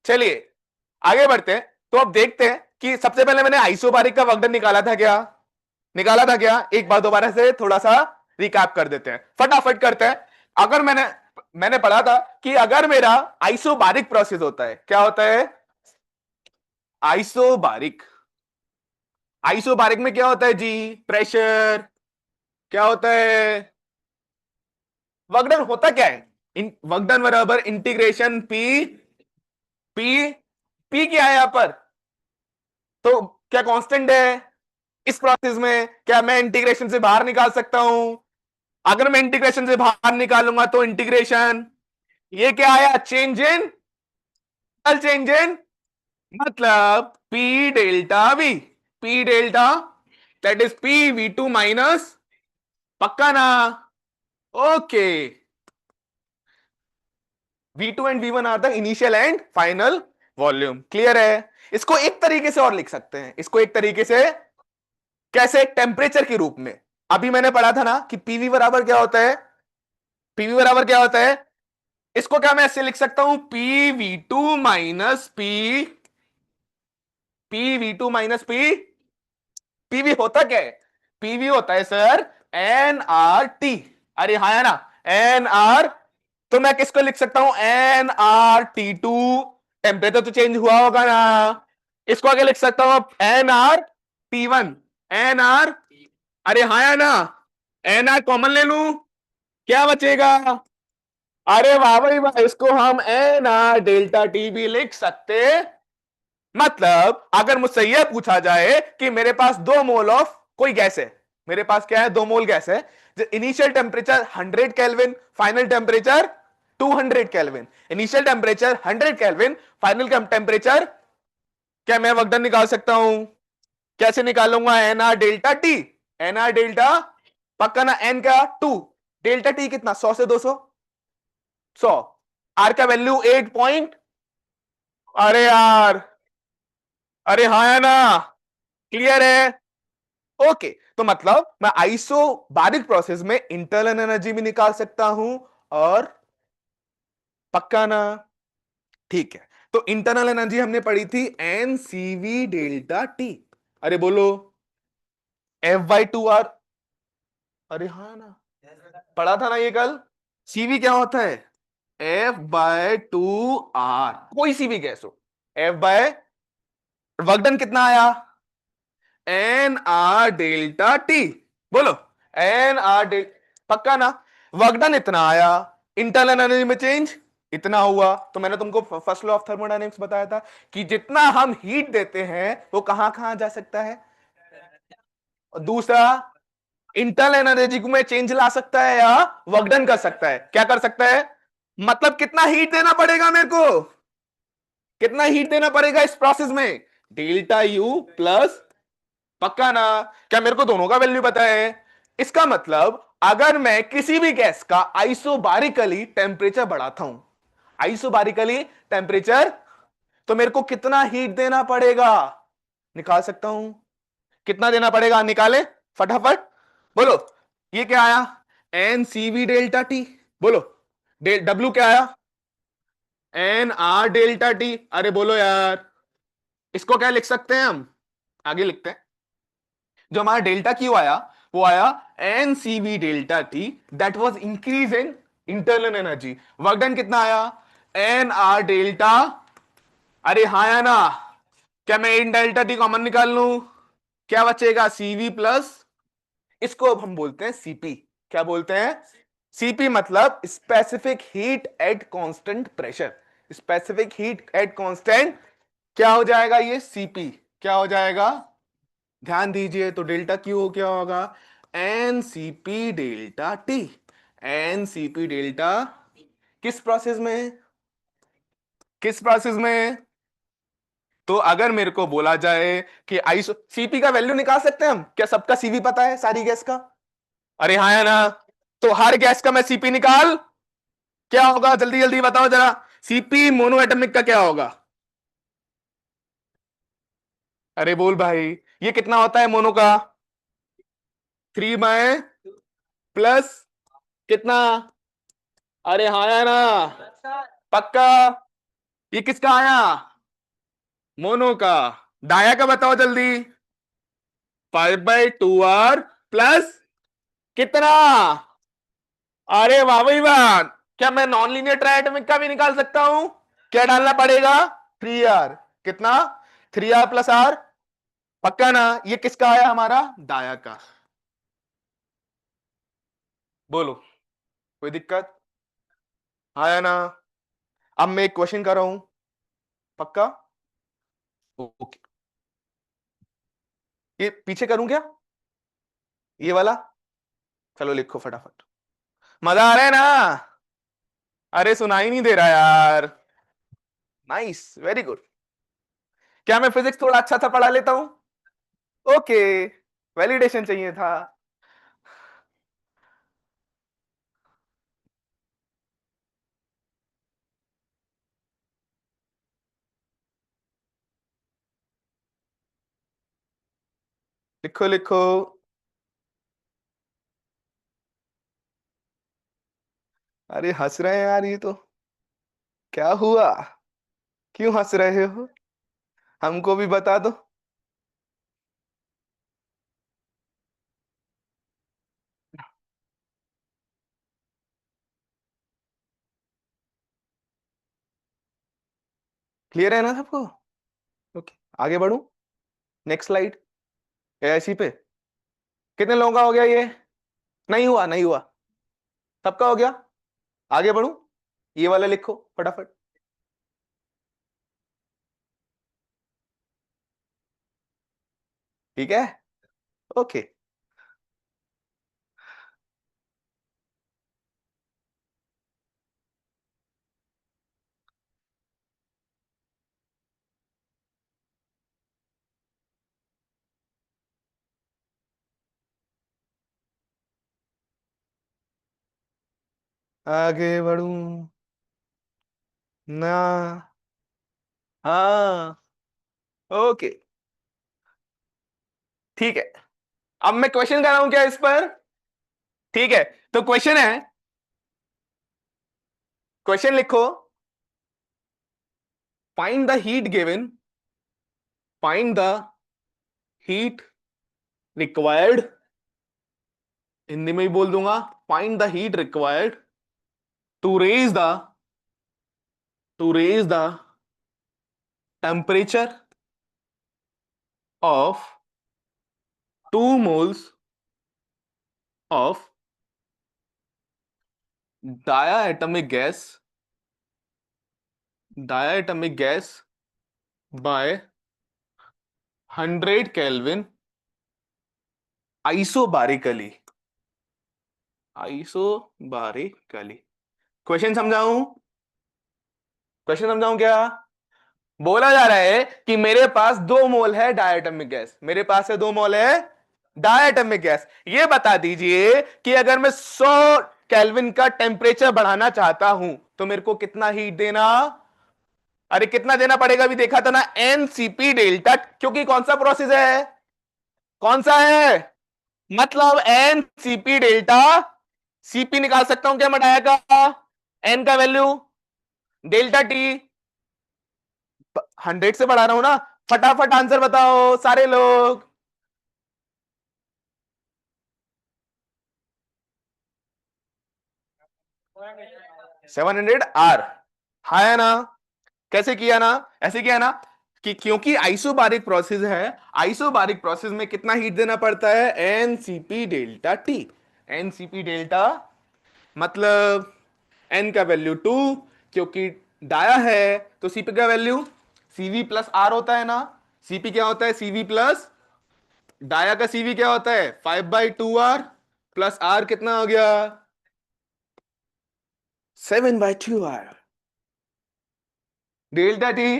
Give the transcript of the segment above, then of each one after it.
चलिए आगे बढ़ते हैं। तो अब देखते हैं कि सबसे पहले मैंने आइसोबारिक का वर्कडन निकाला था क्या, एक बार दोबारा से थोड़ा सा रिकैप कर देते हैं, फटाफट करते हैं। अगर मैंने मैंने पढ़ा था कि अगर मेरा आइसोबारिक प्रोसेस होता है, क्या होता है आइसोबारिक, आइसोबारिक में क्या होता है जी, प्रेशर, क्या होता है वर्कडन, होता क्या है वर्कडन बराबर इंटीग्रेशन पी, पी पी क्या है यहां पर, तो क्या कांस्टेंट है इस प्रोसेस में, क्या मैं इंटीग्रेशन से बाहर निकाल सकता हूं, अगर मैं इंटीग्रेशन से बाहर निकालूंगा तो इंटीग्रेशन, ये क्या आया चेंज इन मतलब P delta V, P delta that is P we two minus, पक्का ना, okay, V2 and V1 are the initial and final volume, clear है। इसको एक तरीके से और लिख सकते हैं, इसको एक तरीके से कैसे, टेम्परेचर के रूप में। अभी मैंने पढ़ा था ना कि पीवी बराबर क्या होता है, पीवी बराबर क्या होता है, इसको क्या मैं ऐसे लिख सकता हूं, P we two minus P, P we two minus P, PV होता क्या है, पीवी होता है सर एन आर टी, अरे हाँ है ना एन आर, तो मैं किसको लिख सकता हूं n are T two, temperature तो चेंज हुआ होगा ना, इसको आगे लिख सकता हूं n are T one, n R, अरे हाँ है ना एन आर कॉमन ले लू, क्या बचेगा, अरे वाह भाई वाह, इसको हम एन आर डेल्टा टी भी लिख सकते, मतलब अगर मुझसे यह पूछा जाए कि मेरे पास 2 मोल ऑफ कोई गैस है, मेरे पास क्या है 2 मोल गैस है, initial temperature 100 kelvin, final temperature 200 kelvin, initial temperature 100 kelvin, final temperature, क्या मैं वर्कडन निकाल सकता हूं, कैसे निकालूंगा n R delta T, n R delta, पक्का ना, एन का 2, डेल्टा टी कितना 100 से 200, 100, आर का वैल्यू 8 पॉइंट, अरे यार, अरे हाँ है ना, क्लियर है, ओके। तो मतलब मैं आइसोबारिक प्रोसेस में इंटरनल एनर्जी भी निकाल सकता हूं, और पक्का ना, ठीक है। तो इंटरनल एनर्जी हमने पढ़ी थी एन सीवी डेल्टा टी, अरे बोलो F/2R, अरे हाँ ना पढ़ा था ना ये कल, सीवी क्या होता है F/2R, कोई सी भी गैस हो, F बाय, वर्कडन कितना आया एन आर डेल्टा टी, बोलो एन आर डेल, पक्का ना, वर्कडन इतना आया, इंटरनल एनर्जी में चेंज इतना हुआ, तो मैंने तुमको फर्स्ट लॉ ऑफ थर्मोडायनेमिक्स बताया था कि जितना हम हीट देते हैं वो कहां कहां जा सकता है, और दूसरा इंटरनल एनर्जी में चेंज ला सकता है या वर्कडन कर सकता है, क्या कर सकता है, मतलब कितना हीट देना पड़ेगा मेरे को, कितना हीट देना पड़ेगा इस प्रोसेस में, डेल्टा यू प्लस, पक्का ना, क्या मेरे को दोनों का वैल्यू पता है, इसका मतलब अगर मैं किसी भी गैस का आइसोबारिकली टेम्परेचर बढ़ाता हूं, आइसोबारिकली टेम्परेचर, तो मेरे को कितना हीट देना पड़ेगा निकाल सकता हूं, कितना देना पड़ेगा निकाले फटाफट, बोलो ये क्या आया एन सीवी डेल्टा टी, बोलो डब्ल्यू क्या आया एन आर डेल्टा टी, अरे बोलो यार, इसको क्या लिख सकते हैं हम, आगे लिखते हैं, जो हमारा डेल्टा क्यू आया वो आया n CV delta T, that was increase in internal energy, work done कितना आया एन आर डेल्टा, अरे हाँ या ना, क्या मैं इन डेल्टा टी कॉमन निकाल लूं, क्या बचेगा सीवी प्लस, इसको अब हम बोलते हैं सीपी, क्या बोलते हैं सीपी, मतलब specific heat at constant pressure, specific heat at constant, क्या हो जाएगा ये सीपी, क्या हो जाएगा, ध्यान दीजिए, तो डेल्टा क्यू क्या होगा n Cp delta T, n Cp delta, किस प्रोसेस में, किस प्रोसेस में, तो अगर मेरे को बोला जाए कि आइसो सीपी का वैल्यू निकाल सकते हैं हम, क्या सबका सीवी पता है सारी गैस का, अरे हाँ है ना, तो हर गैस का मैं सीपी निकाल, क्या होगा जल्दी जल्दी बताओ जरा, सीपी मोनो एटमिक का क्या होगा, अरे बोल भाई, ये कितना होता है मोनो का 3 बाय प्लस कितना, अरे हाँ है ना, पक्का, ये किसका आया? मोनो का। डाया का बताओ जल्दी। 5/2r प्लस कितना? अरे वाह भाई वाह। क्या मैं नॉन लीनियर ट्राइएटॉमिक का भी निकाल सकता हूं? क्या डालना पड़ेगा? 3r। कितना? 3r+r। पक्का ना? ये किसका आया हमारा? डाया का। बोलो, कोई दिक्कत? आया ना? अब मैं एक क्वेश्चन कर रहा हूं। पक्का? ओके। ये पीछे करूं क्या? ये वाला? चलो लिखो फटाफट। मजा आ रहा है ना? अरे सुनाई नहीं दे रहा यार। Nice, very good. क्या मैं फिजिक्स थोड़ा अच्छा सा पढ़ा लेता हूं? ओके, वैलिडेशन चाहिए था। लिखो लिखो। अरे हंस रहे हैं यार ये तो। क्या हुआ? क्यों हंस रहे हो? हमको भी बता दो। क्लियर है ना सबको? ओके, आगे बढ़ू। Next slide. ऐसी पे कितने लोगों का हो गया ये? नहीं हुआ, नहीं हुआ। सबका हो गया? आगे बढ़ू। ये वाला लिखो फटाफट। ठीक है। ओके। आगे बढ़ू ना? हाँ। ओके, ठीक है। अब मैं क्वेश्चन कर रहा हूं क्या इस पर? ठीक है। तो क्वेश्चन है, क्वेश्चन लिखो। Find the heat given, find the heat required, Hindi में ही बोल दूंगा, find the heat required to raise the, to raise the temperature of 2 moles of diatomic gas, diatomic gas by 100 Kelvin isobarically, isobarically। Question समझाऊं? Question समझाऊं क्या? बोला जा रहा है कि मेरे पास 2 मोल है डायटोमिक गैस, मेरे पास है 2 मोल है डायटोमिक गैस। ये बता दीजिए कि अगर मैं 100 केल्विन का टेम्परेचर बढ़ाना चाहता हूं तो मेरे को कितना हीट देना? अरे कितना देना पड़ेगा? अभी देखा था ना, एनसीपी डेल्टा। क्योंकि कौन सा प्रोसेस है? कौन सा है? मतलब एनसीपी डेल्टा। सीपी निकाल सकता हूं क्या मैं डाया का? एन का वैल्यू, डेल्टा टी। 100 से बढ़ा रहा हूं ना। फटाफट आंसर बताओ सारे लोग। 700 R। हाँ है ना? कैसे किया ना? ऐसे किया ना कि क्योंकि आइसोबारिक प्रोसेस है, आइसोबारिक प्रोसेस में कितना हीट देना पड़ता है? NCP delta T. NCP delta मतलब एन का वैल्यू 2, क्योंकि डाया है तो सीपी का वैल्यू सीवी प्लस आर होता है ना। सीपी क्या होता है? सीवी प्लस, डाया का सीवी क्या होता है? 5/2r प्लस आर कितना हो गया? 7/2r। डेल्टा टी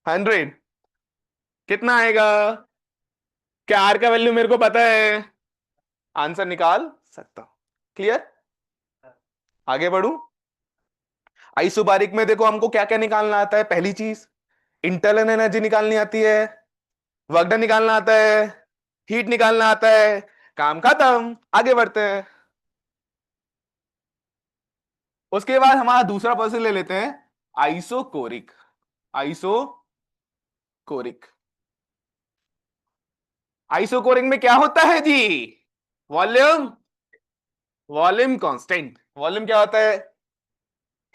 100 कितना आएगा? क्या आर का वैल्यू मेरे को पता है? आंसर निकाल सकता हूं। क्लियर? आगे बढ़ू। आइसोबारिक में देखो हमको क्या क्या निकालना आता है। पहली चीज, इंटरनल एनर्जी निकालनी आती है, वर्क डन निकालना आता है, हीट निकालना आता है। काम खत्म, आगे बढ़ते हैं। उसके बाद हमारा दूसरा प्रोसेस ले लेते हैं, आइसोकोरिक, आइसोकोरिक, आइसोकोरिक में क्या होता है जी? Volume, volume constant. वॉल्यूम क्या होता है?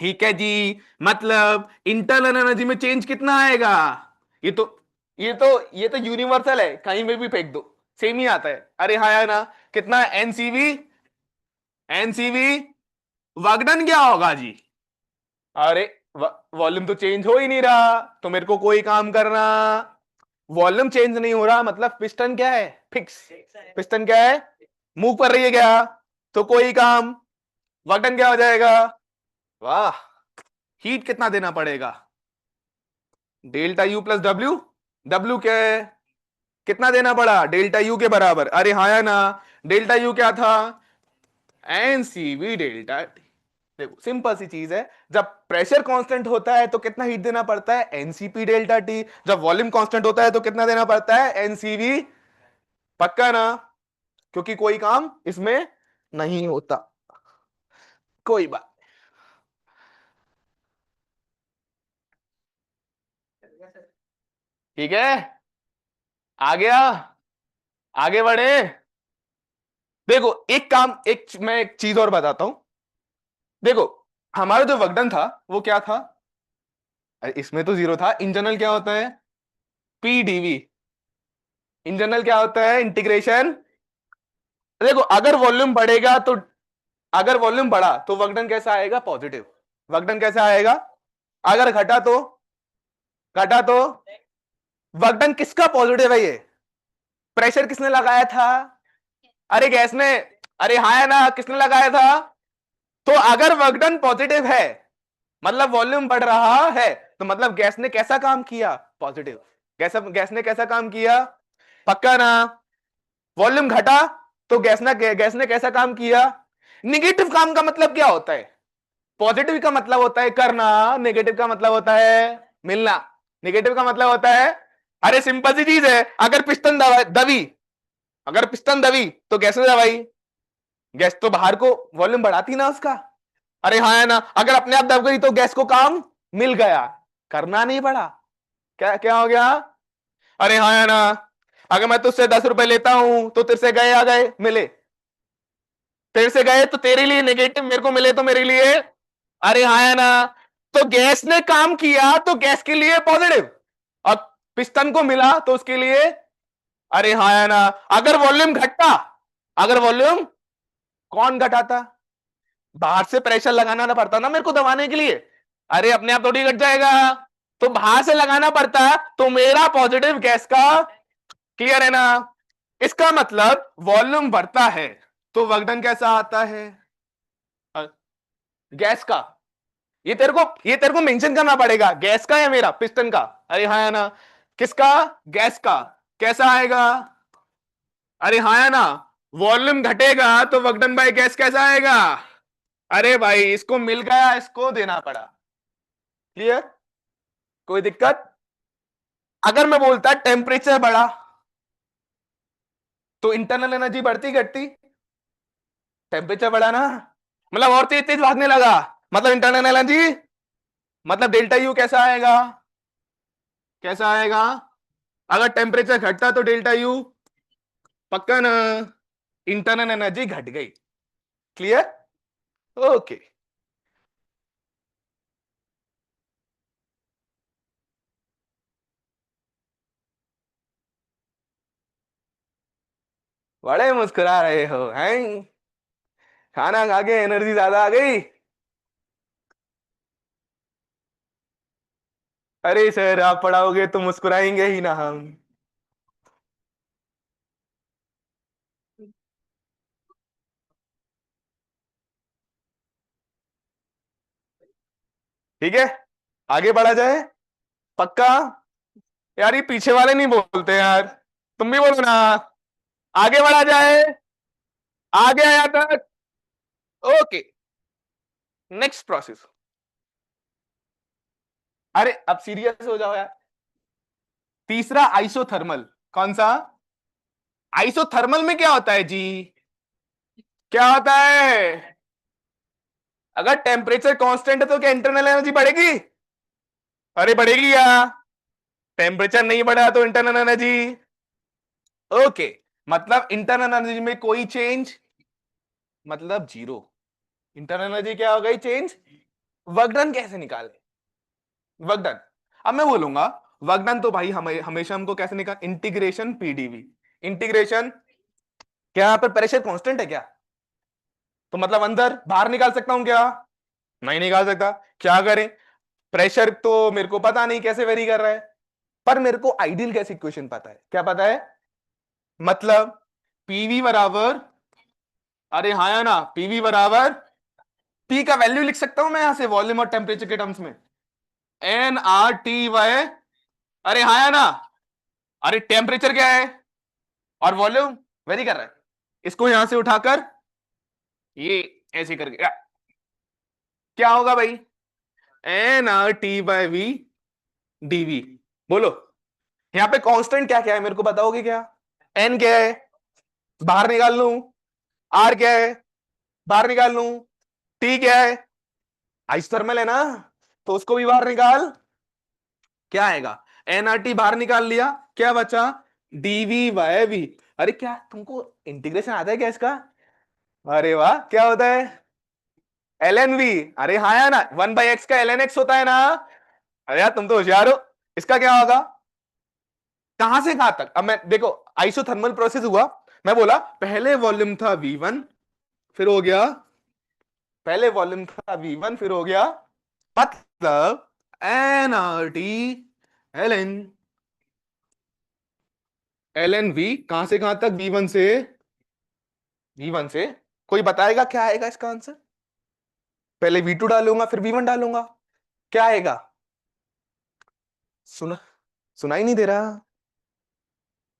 ठीक है जी। मतलब इंटरनल एनर्जी में चेंज कितना आएगा? ये तो ये तो यूनिवर्सल है, कहीं में भी फेंक दो सेम ही आता है। अरे हाँ या ना? कितना? एनसीवी, एनसीवी वर्क डन क्या होगा जी? अरे वॉल्यूम तो चेंज हो ही नहीं रहा, तो मेरे को कोई काम करना, वॉल्यूम चेंज नहीं हो रहा मतलब पिस्टन क्या है? फिक्स। पिस्टन क्या है? मूव कर रही है क्या? तो कोई काम, वर्क डन क्या हो जाएगा? वाह। हीट कितना देना पड़ेगा? Delta U plus W. W क्या है? कितना देना पड़ा? डेल्टा यू के बराबर। अरे हाँ या ना? डेल्टा यू क्या था? NCV delta T. देखो सिंपल सी चीज है, जब प्रेशर कांस्टेंट होता है तो कितना हीट देना पड़ता है? NCP delta T. जब वॉल्यूम कांस्टेंट होता है तो कितना देना पड़ता है? एनसीवी। पक्का ना? क्योंकि कोई काम इसमें नहीं होता। कोई बात। ठीक है, आ गया, आगे बढ़े। देखो एक काम, मैं एक चीज और बताता हूं। देखो हमारा जो वर्कडन था वो क्या था? अरे इसमें तो जीरो था। इन जनरल क्या होता है? पीडीवी। इन जनरल क्या होता है? इंटीग्रेशन। देखो अगर वॉल्यूम बढ़ेगा तो, अगर वॉल्यूम बढ़ा तो वर्कडन कैसा आएगा? पॉजिटिव। वर्कडन कैसा आएगा? अगर घटा तो, घटा तो वर्कडन किसका पॉजिटिव है? ये प्रेशर किसने लगाया था? अरे गैस ने। अरे हाँ है ना? किसने लगाया था? तो अगर वर्कडन पॉजिटिव है मतलब वॉल्यूम बढ़ रहा है, तो मतलब गैस ने कैसा काम किया? पॉजिटिव। गैस ने कैसा काम किया? पक्का ना? वॉल्यूम घटा तो गैस ने कैसा काम किया? निगेटिव काम का मतलब क्या होता है? पॉजिटिव का मतलब होता है करना, नेगेटिव का मतलब होता है मिलना। नेगेटिव का मतलब होता है, अरे सिंपल सी चीज है, अगर पिस्टन दबी, अगर पिस्टन दबी तो गैस ने दबाई, गैस तो बाहर को वॉल्यूम बढ़ाती ना उसका। अरे हाँ है ना? अगर अपने आप दब गई तो गैस को काम मिल गया, करना नहीं पड़ा। क्या क्या हो गया? अरे हाँ है ना? अगर मैं तुझसे 10 रुपए लेता हूं तो तेरे से गए आ गए मिले, तेरे से गए तो तेरे लिए नेगेटिव, मेरे को मिले तो मेरे लिए। अरे हाँ है ना? तो गैस ने काम किया तो गैस के लिए पॉजिटिव, और पिस्टन को मिला तो उसके लिए। अरे हाँ है ना? अगर वॉल्यूम घटता, अगर वॉल्यूम, कौन घटाता? बाहर से प्रेशर लगाना ना पड़ता ना मेरे को दबाने के लिए। अरे अपने आप थोड़ी घट जाएगा, तो बाहर से लगाना पड़ता, तो मेरा पॉजिटिव गैस का। क्लियर है ना? इसका मतलब वॉल्यूम बढ़ता है तो वर्क डन कैसा आता है? अ, गैस का। ये तेरे को मेंशन करना पड़ेगा, गैस का या मेरा पिस्टन का। अरे हाँ है ना? किसका? गैस का। कैसा आएगा? अरे हाँ है ना? वॉल्यूम घटेगा तो वर्क डन बाय गैस कैसा आएगा? अरे भाई इसको मिल गया, इसको देना पड़ा। क्लियर? कोई दिक्कत? अगर मैं बोलता टेम्परेचर बढ़ा तो इंटरनल एनर्जी बढ़ती घटती? टेम्परेचर बढ़ा ना, मतलब और तेज तेज भागने लगा, मतलब इंटरनल एनर्जी, मतलब डेल्टा यू कैसा आएगा? कैसा आएगा? अगर टेम्परेचर घटता तो डेल्टा यू। पक्का ना? इंटरनल एनर्जी घट गई। क्लियर? ओके। बड़े मुस्कुरा रहे हो हैं? खाना खा के एनर्जी ज्यादा आ गई? अरे सर आप पढ़ाओगे तो मुस्कुराएंगे ही ना हम। ठीक है, आगे बढ़ा जाए। पक्का? यार ये पीछे वाले नहीं बोलते यार, तुम भी बोलो ना। आगे बढ़ा जाए, आगे आया तक। Okay, next process. अरे अब सीरियस हो जाओ यार। तीसरा आइसोथर्मल। कौन सा? आइसोथर्मल में क्या होता है जी? क्या होता है? अगर टेम्परेचर कांस्टेंट है तो क्या इंटरनल एनर्जी बढ़ेगी? अरे बढ़ेगी क्या? टेम्परेचर नहीं बढ़ा तो इंटरनल एनर्जी। ओके, मतलब इंटरनल एनर्जी में कोई चेंज, मतलब जीरो। इंटरनल एनर्जी क्या हो गई? चेंज। वर्क डन कैसे निकाले? वर्क डन, अब मैं बोलूंगा वर्क डन तो भाई हमेशा हमको कैसे निकाल, इंटीग्रेशन पीडीवी। इंटीग्रेशन, क्या यहां पर प्रेशर कांस्टेंट है क्या? तो मतलब अंदर बाहर निकाल सकता हूं क्या? नहीं निकाल सकता। क्या करें? प्रेशर तो मेरे को पता नहीं कैसे वेरी कर रहा है, पर मेरे को आइडियल गैस इक्वेशन पता है। क्या पता है? मतलब पीवी बराबर, अरे हाँ या ना, पीवी बराबर, पी का वैल्यू लिख सकता हूं मैं यहां से वॉल्यूम और टेम्परेचर के टर्म्स में, एन आर टी वाई। अरे हाँ या ना, अरे टेम्परेचर क्या है और वॉल्यूम वेरी कर रहा है, इसको यहां से उठाकर ये ऐसे करके क्या होगा भाई? N are T by V dV. बोलो, यहां पे कांस्टेंट क्या क्या है मेरे को बताओगे क्या? एन क्या है? बाहर निकाल लूं। आर क्या है? बाहर निकाल लूं। टी क्या है? आइसोथर्मल है ना, तो उसको भी बाहर निकाल। क्या आएगा? एनआरटी बाहर निकाल लिया, क्या बचा? DV by V. अरे क्या तुमको इंटीग्रेशन आता है क्या इसका? अरे वाह, क्या होता है? L n V. अरे हाँ या ना, 1/x का ln x होता है ना। अरे यार तुम तो होशियार हो। इसका क्या होगा? कहां से कहां तक? अब मैं देखो, आइसोथर्मल प्रोसेस हुआ, मैं बोला पहले वॉल्यूम था V1, फिर हो गया, पहले वॉल्यूम था V1 फिर हो गया, मतलब n R T l n, l n V कहां से कहां तक? V1 से, V1 से। कोई बताएगा क्या आएगा इसका आंसर? पहले V2 डालूंगा फिर V1 डालूंगा, क्या आएगा? सुना, सुनाई नहीं दे रहा?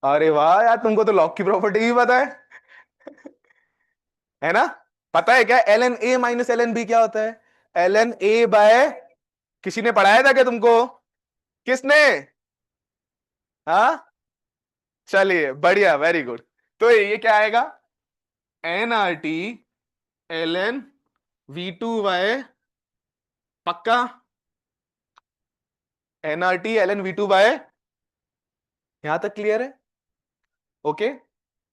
अरे वाह यार, तुमको तो लॉग की प्रॉपर्टी भी पता है ना? पता है क्या l n a minus l n b क्या होता है? एल एन ए बाय, किसी ने पढ़ाया था क्या तुमको? किसने? हाँ, चलिए बढ़िया, वेरी गुड। तो ये क्या आएगा? N R T l n V2 by, पक्का? N R T l n V2 by, यहां तक क्लियर है? ओके,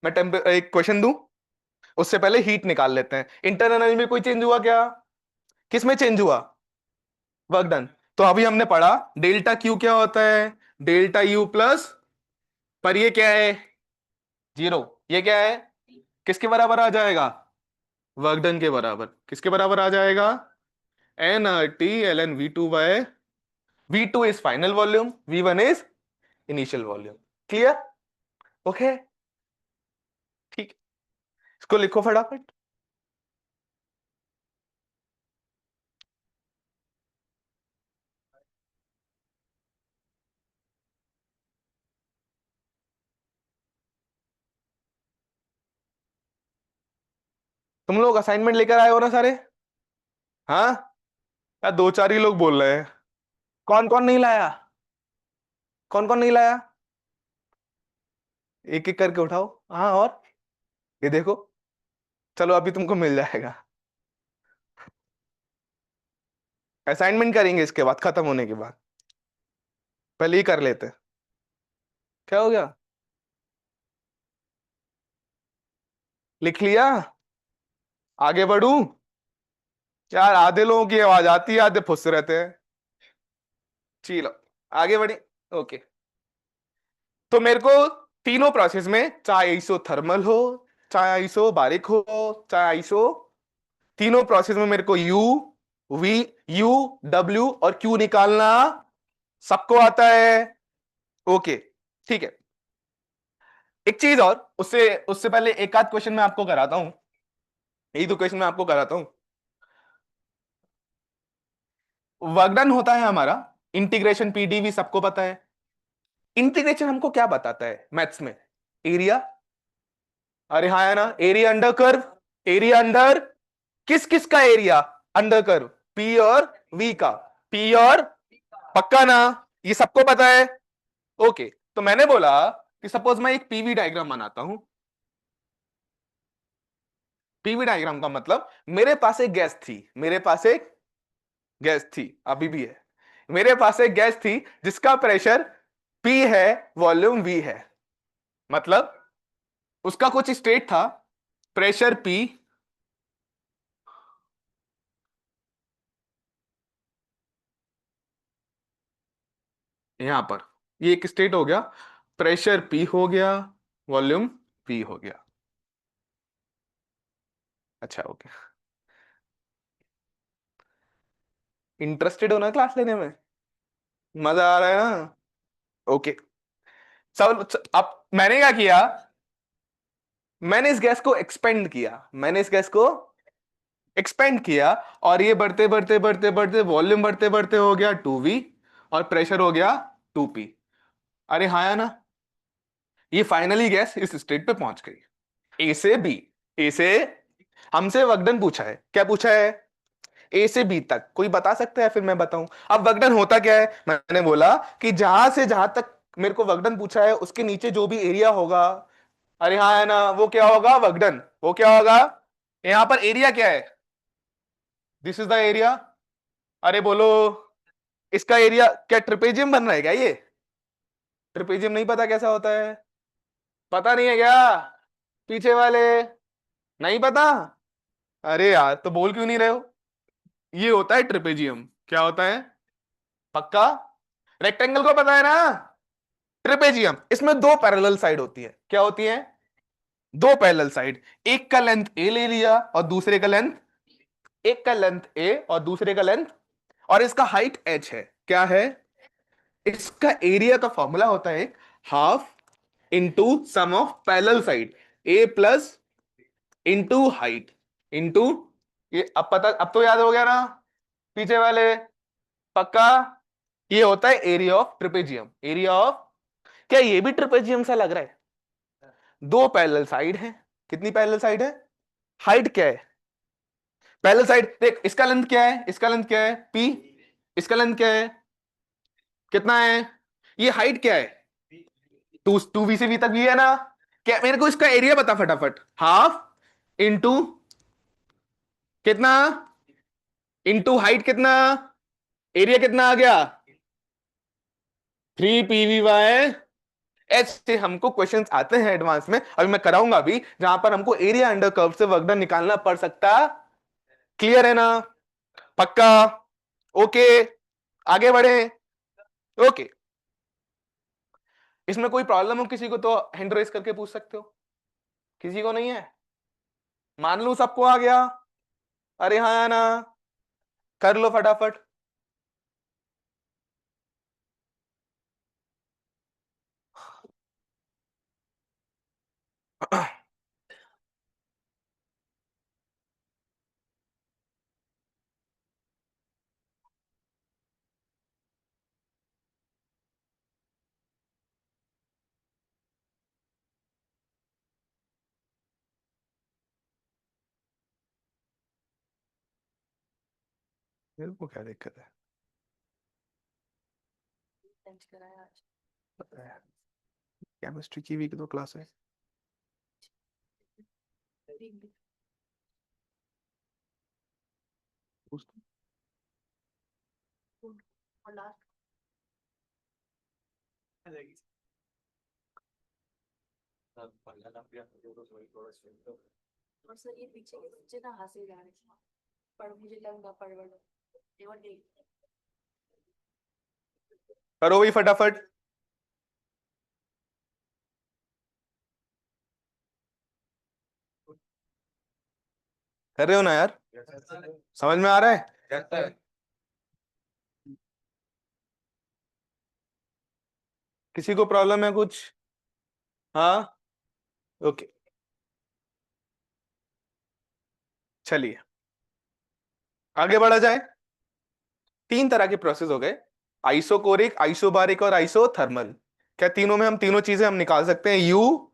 मैं एक क्वेश्चन दूं, उससे पहले हीट निकाल लेते हैं। इंटरनल एनर्जी में कोई चेंज हुआ क्या? किस में चेंज हुआ? Work done. तो अभी हमने पढ़ा डेल्टा क्यू क्या होता है, डेल्टा यू प्लस, पर ये क्या है? जीरो। ये क्या है? किसके बराबर आ जाएगा? वर्क डन के बराबर। किसके बराबर आ जाएगा? N R T l n V2 by, V2 is final volume, V1 is initial volume. Clear? Okay, ठीक, इसको लिखो फटाफट। तुम लोग असाइनमेंट लेकर आए हो ना सारे? हाँ, या दो चार ही लोग बोल रहे हैं? कौन कौन नहीं लाया? कौन कौन नहीं लाया? एक एक करके उठाओ। हाँ, और ये देखो, चलो अभी तुमको मिल जाएगा। असाइनमेंट करेंगे इसके बाद, खत्म होने के बाद, पहले ही कर लेते हैं। क्या हो गया? लिख लिया? आगे बढ़ू? यार आधे लोगों की आवाज आती है, आधे फुस रहते हैं। चलो आगे बढ़े। ओके, तो मेरे को तीनों प्रोसेस में, चाहे आइसोथर्मल हो, चाहे आइसो बारिक हो, चाहे आइसो, तीनों प्रोसेस में मेरे को यू, वी, यू, डब्ल्यू और क्यू निकालना सबको आता है। ओके, ठीक है। एक चीज और, उससे उससे पहले एक आध क्वेश्चन मैं आपको कराता हूं, यही तो क्वेश्चन मैं आपको कराता हूं। वर्कडन होता है हमारा इंटीग्रेशन पीडीवी, सबको पता है। इंटीग्रेशन हमको क्या बताता है मैथ्स में? एरिया। अरे हाँ है ना, area under curve. Area under, किस किस का एरिया अंडर कर्व? पी और वी का। पी और, पक्का ना? ये सबको पता है। ओके, तो मैंने बोला कि सपोज मैं एक पीवी डायग्राम बनाता हूं। पीवी डायग्राम का मतलब, मेरे पास एक गैस थी, मेरे पास एक गैस थी, अभी भी है। मेरे पास एक गैस थी जिसका प्रेशर P है, वॉल्यूम V है। मतलब उसका कुछ स्टेट था, प्रेशर P, यहां पर ये एक स्टेट हो गया, प्रेशर P हो गया, वॉल्यूम V हो गया। अच्छा ओके, इंटरेस्टेड हो ना क्लास लेने में? मजा आ रहा है ना? ओके। सब अब मैंने क्या किया, मैंने इस गैस को एक्सपेंड किया, मैंने इस गैस को एक्सपेंड किया, और ये बढ़ते बढ़ते बढ़ते बढ़ते वॉल्यूम बढ़ते बढ़ते हो गया 2V, और प्रेशर हो गया 2P। अरे हाँ या ना? ये फाइनली गैस इस स्टेट पे पहुंच गई, ए से बी। ए से, हमसे वक्डन पूछा है, क्या पूछा है? ए से बी तक। कोई बता सकता है? फिर मैं बताऊं। अब वक्डन होता क्या है? मैंने बोला कि जहां से जहां तक मेरे को वक्डन पूछा है उसके नीचे जो भी एरिया होगा, अरे हाँ है ना, वो क्या होगा? वक्डन। वो क्या होगा? यहां पर एरिया क्या है? This is the area. अरे बोलो, इसका एरिया क्या ट्रिपेजियम बन रहा है क्या ये? ट्रिपेजियम नहीं पता कैसा होता है? पता नहीं है क्या पीछे वाले? नहीं पता? अरे यार, तो बोल क्यों नहीं रहे हो? ये होता है ट्रिपेजियम। क्या होता है? पक्का? रेक्टेंगल को पता है ना? ट्रिपेजियम, इसमें दो पैरेलल साइड होती है। क्या होती है? दो पैरेलल साइड। एक का लेंथ ए ले लिया और दूसरे का लेंथ, एक का लेंथ ए और दूसरे का लेंथ, और इसका हाइट h है। क्या है? इसका एरिया का फॉर्मूला होता है half into sum of parallel side, a plus into height into, ये अब पता, अब तो याद हो गया ना पीछे वाले? पक्का? ये होता है area of trapezium. Area of, क्या ये भी ट्रिपेजियम सा लग रहा है? दो पैरेलल साइड है। कितनी पैरेलल साइड है? हाइट क्या है? पैरेलल साइड देख, इसका लेंथ क्या है? इसका लेंथ क्या है? P। इसका लेंथ क्या है? कितना है? ये हाइट क्या है? टू वी से वी तक भी है ना? क्या, मेरे को इसका एरिया बता फटाफट। हाफ इंटू कितना, इंटू हाइट कितना, एरिया कितना आ गया? 3 PV/, ऐसे हमको क्वेश्चंस आते हैं एडवांस में, अभी मैं कराऊंगा भी, जहां पर हमको एरिया अंडर कर्व से वर्क डन निकालना पड़ सकता। क्लियर है ना? पक्का? ओके, आगे बढ़े। ओके, इसमें कोई प्रॉब्लम हो किसी को तो हैंड रेस करके पूछ सकते हो। किसी को नहीं है? मान लो सबको आ गया। अरे हाँ या ना? कर लो फटाफट। मेरे को क्या दिक्कत है? पता है, केमिस्ट्री की वीक तो क्लास है। और सर ये पीछे के बच्चे ना हंसे जा रहे हैं, पर मुझे लगा परवड़ केवल नहीं। करो भाई फटाफट। कर रहे हो ना यार? समझ में आ रहा है? किसी को प्रॉब्लम है कुछ? हाँ, ओके, चलिए आगे बढ़ा जाए। तीन तरह के प्रोसेस हो गए, आइसोकोरिक, आइसोबारिक और आइसोथर्मल। क्या तीनों में हम तीनों चीजें हम निकाल सकते हैं? यू,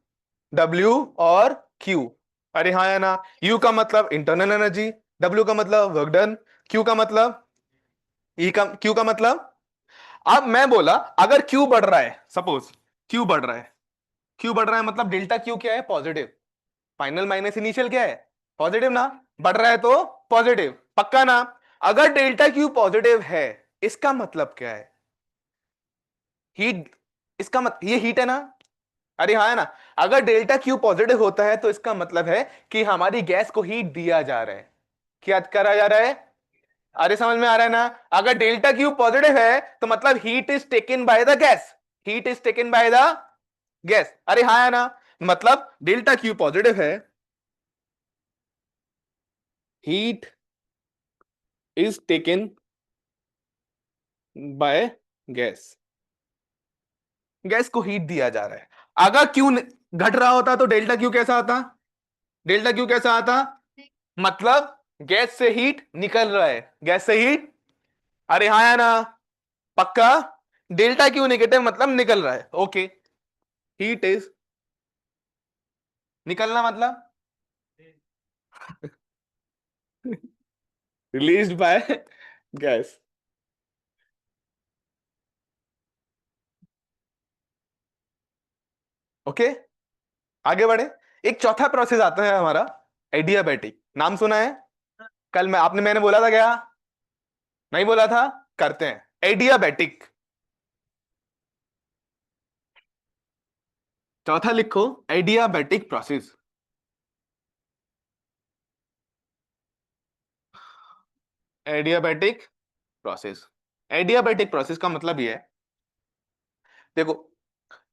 डब्ल्यू और क्यू। अरे हाँ या ना? यू का मतलब इंटरनल एनर्जी, डब्ल्यू का मतलब वर्क डन, क्यू का मतलब, ई का, क्यू का मतलब, अब मैं बोला अगर क्यू बढ़ रहा है, सपोज क्यू बढ़ रहा है, क्यू बढ़ रहा है मतलब डेल्टा क्यू क्या है? पॉजिटिव। फाइनल माइनस इनिशियल क्या है? पॉजिटिव ना? बढ़ रहा है तो पॉजिटिव। पक्का ना? अगर डेल्टा क्यू पॉजिटिव है इसका मतलब क्या है? हीट, इसका ये हीट है ना? अरे हाँ है ना। अगर डेल्टा क्यू पॉजिटिव होता है तो इसका मतलब है कि हमारी गैस को हीट दिया जा रहा है। क्या करा जा रहा है? अरे समझ में आ रहा है ना? अगर डेल्टा क्यू पॉजिटिव है तो मतलब heat is taken by the gas, heat is taken by the gas. अरे हाँ है ना? मतलब डेल्टा क्यू पॉजिटिव है, heat is taken by gas, gas को हीट दिया जा रहा है। अगर क्यू घट रहा होता तो डेल्टा क्यू कैसा आता? डेल्टा क्यू कैसा आता? मतलब गैस से हीट निकल रहा है, गैस से हीट। अरे हाँ है ना? पक्का? डेल्टा क्यू नेगेटिव मतलब निकल रहा है, ओके। हीट इज निकलना मतलब रिलीज्ड बाय गैस। ओके, आगे बढ़े। एक चौथा प्रोसेस आता है हमारा, एडियाबैटिक। नाम सुना है? कल मैंने बोला था क्या? नहीं बोला था? करते हैं एडियाबैटिक। चौथा लिखो, adiabatic process. Adiabatic process, adiabatic process का मतलब ये है, देखो,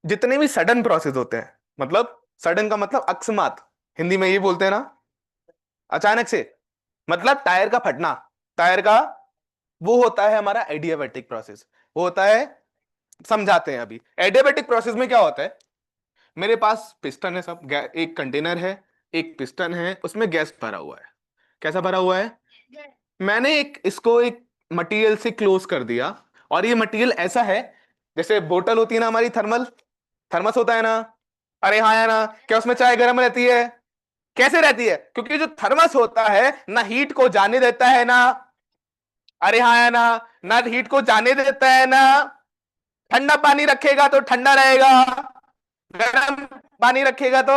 जितने भी सडन प्रोसेस होते हैं, मतलब सडन का मतलब अकस्मात, हिंदी में ये बोलते हैं ना, अचानक से, मतलब टायर का फटना, टायर का, वो होता है हमारा एडियाबैटिक प्रोसेस। वो होता है, समझाते हैं अभी। एडियाबैटिक प्रोसेस में क्या होता है, मेरे पास पिस्टन है, सब एक कंटेनर है, एक पिस्टन है, उसमें गैस भरा हुआ है। कैसा भरा हुआ है? मैंने इसको एक मटेरियल से क्लोज कर दिया, और ये मटेरियल ऐसा है, जैसे बोतल होती है ना हमारी, थर्मल, थर्मस होता है ना। अरे हाँ है ना? क्या उसमें चाय गर्म रहती है? कैसे रहती है? क्योंकि जो थर्मस होता है ना हीट को जाने देता है ना, अरे हाँ है ना, ना हीट को जाने देता है ना, ठंडा पानी रखेगा तो ठंडा रहेगा, गर्म पानी रखेगा तो,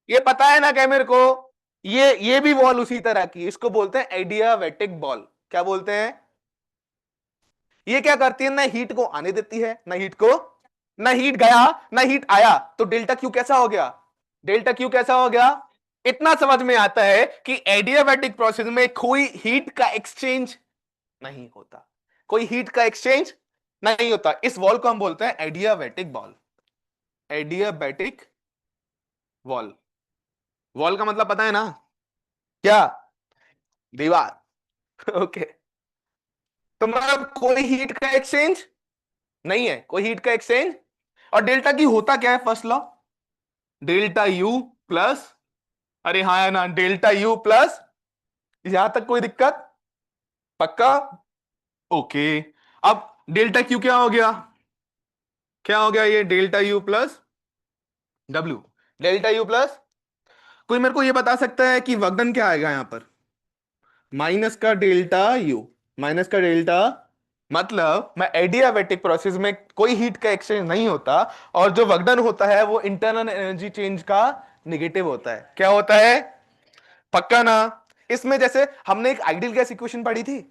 ये पता है ना क्या मेरे को? ये भी बॉल उसी तरह की, इसको बोलते हैं एडियाबैटिक बॉल। क्या बोलते हैं? ये क्या करती है, ना हीट को आने देती है ना हीट को, ना हीट गया ना हीट आया, तो डेल्टा क्यू कैसा हो गया? डेल्टा क्यू कैसा हो गया? इतना समझ में आता है कि एडियाबैटिक प्रोसेस में कोई हीट का एक्सचेंज नहीं होता, कोई हीट का एक्सचेंज नहीं होता। इस वॉल को हम बोलते हैं adiabatic ball, adiabatic wall. Wall का मतलब पता है ना? क्या? दीवार। ओके। तो मतलब कोई हीट का एक्सचेंज नहीं है, कोई हीट का एक्सचेंज। और डेल्टा की होता क्या है, first law, delta U plus, अरे हाँ है ना, डेल्टा यू प्लस, यहां तक कोई दिक्कत? पक्का? ओके। अब डेल्टा क्यू क्या हो गया? क्या हो गया ये? Delta U plus W, delta U plus, कोई मेरे को ये बता सकता है कि वर्कडन क्या आएगा यहां पर? माइनस का डेल्टा यू, माइनस का डेल्टा, मतलब मैं एडियाबैटिक प्रोसेस में कोई हीट का एक्सचेंज नहीं होता, और जो वर्कडन होता है वो इंटरनल एनर्जी चेंज का निगेटिव होता है। क्या होता है? पक्का ना? इसमें जैसे हमने एक आइडियल गैस इक्वेशन पढ़ी थी,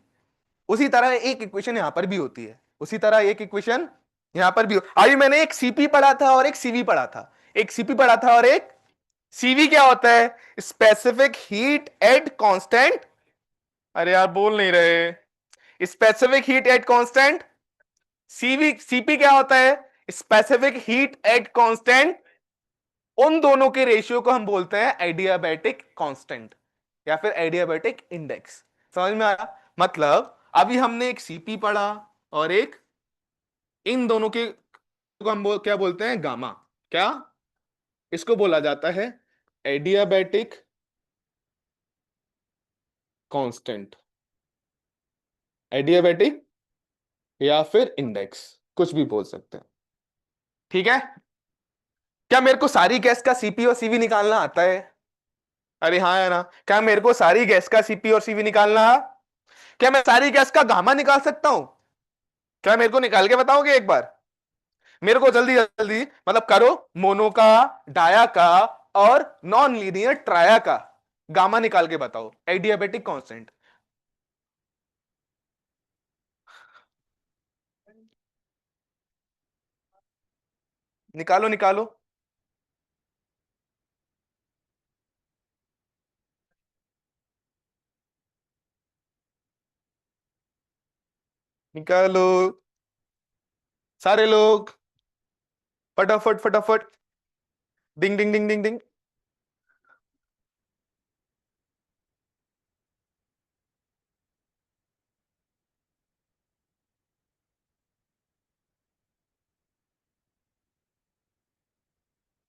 उसी तरह एक इक्वेशन यहां पर भी होती है, उसी तरह एक इक्वेशन यहां पर भी अभी मैंने एक सीपी पढ़ा था और एक सीवी पढ़ा था, एक सीपी पढ़ा था और एक सीवी। क्या होता है? स्पेसिफिक हीट एट कांस्टेंट, अरे यार बोल नहीं रहे, specific heat at constant. CV, CP क्या होता है? Specific heat at constant. उन दोनों के रेशियो को हम बोलते हैं एडियाबैटिक कांस्टेंट या फिर एडियाबैटिक इंडेक्स। समझ में आया? मतलब अभी हमने एक सीपी पढ़ा और एक, इन दोनों के को हम क्या बोलते हैं? गामा। क्या? इसको बोला जाता है एडियाबैटिक कांस्टेंट, एडियाबैटिक या फिर इंडेक्स, कुछ भी बोल सकते हैं। ठीक है? क्या मेरे को सारी गैस का सीपी और सीवी निकालना आता है? अरे हाँ है ना? क्या मेरे को सारी गैस का सीपी और सीवी निकालना? क्या मैं सारी गैस का गामा निकाल सकता हूं? क्या मेरे को निकाल के बताओगे एक बार? मेरे को जल्दी जल्दी मतलब करो, मोनो का, डाया का और नॉन लीनियर ट्राया का गामा निकाल के बताओ, एडियाबैटिक कांस्टेंट। निकालो निकालो। निकालो सारे लोग, फटाफट फटाफट। डिंग डिंग डिंग डिंग डिंग।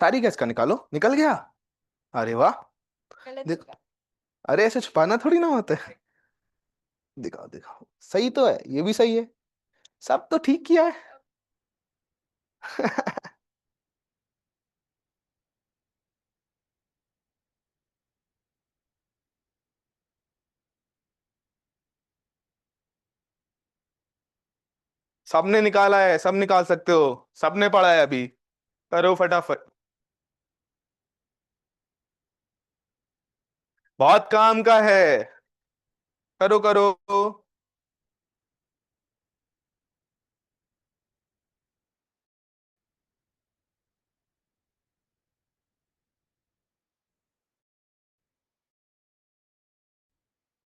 सारी गैस का निकालो, निकल गया। अरे वाह। गलत देख, होगा। अरे ऐसे छुपाना थोड़ी ना होता है। दिखाओ दिखाओ, सही तो है, ये भी सही है। सब तो ठीक किया है। सबने निकाला है, सब निकाल सकते हो। सबने पढ़ा है अभी। करो फटाफट। बहुत काम का है। करो करो।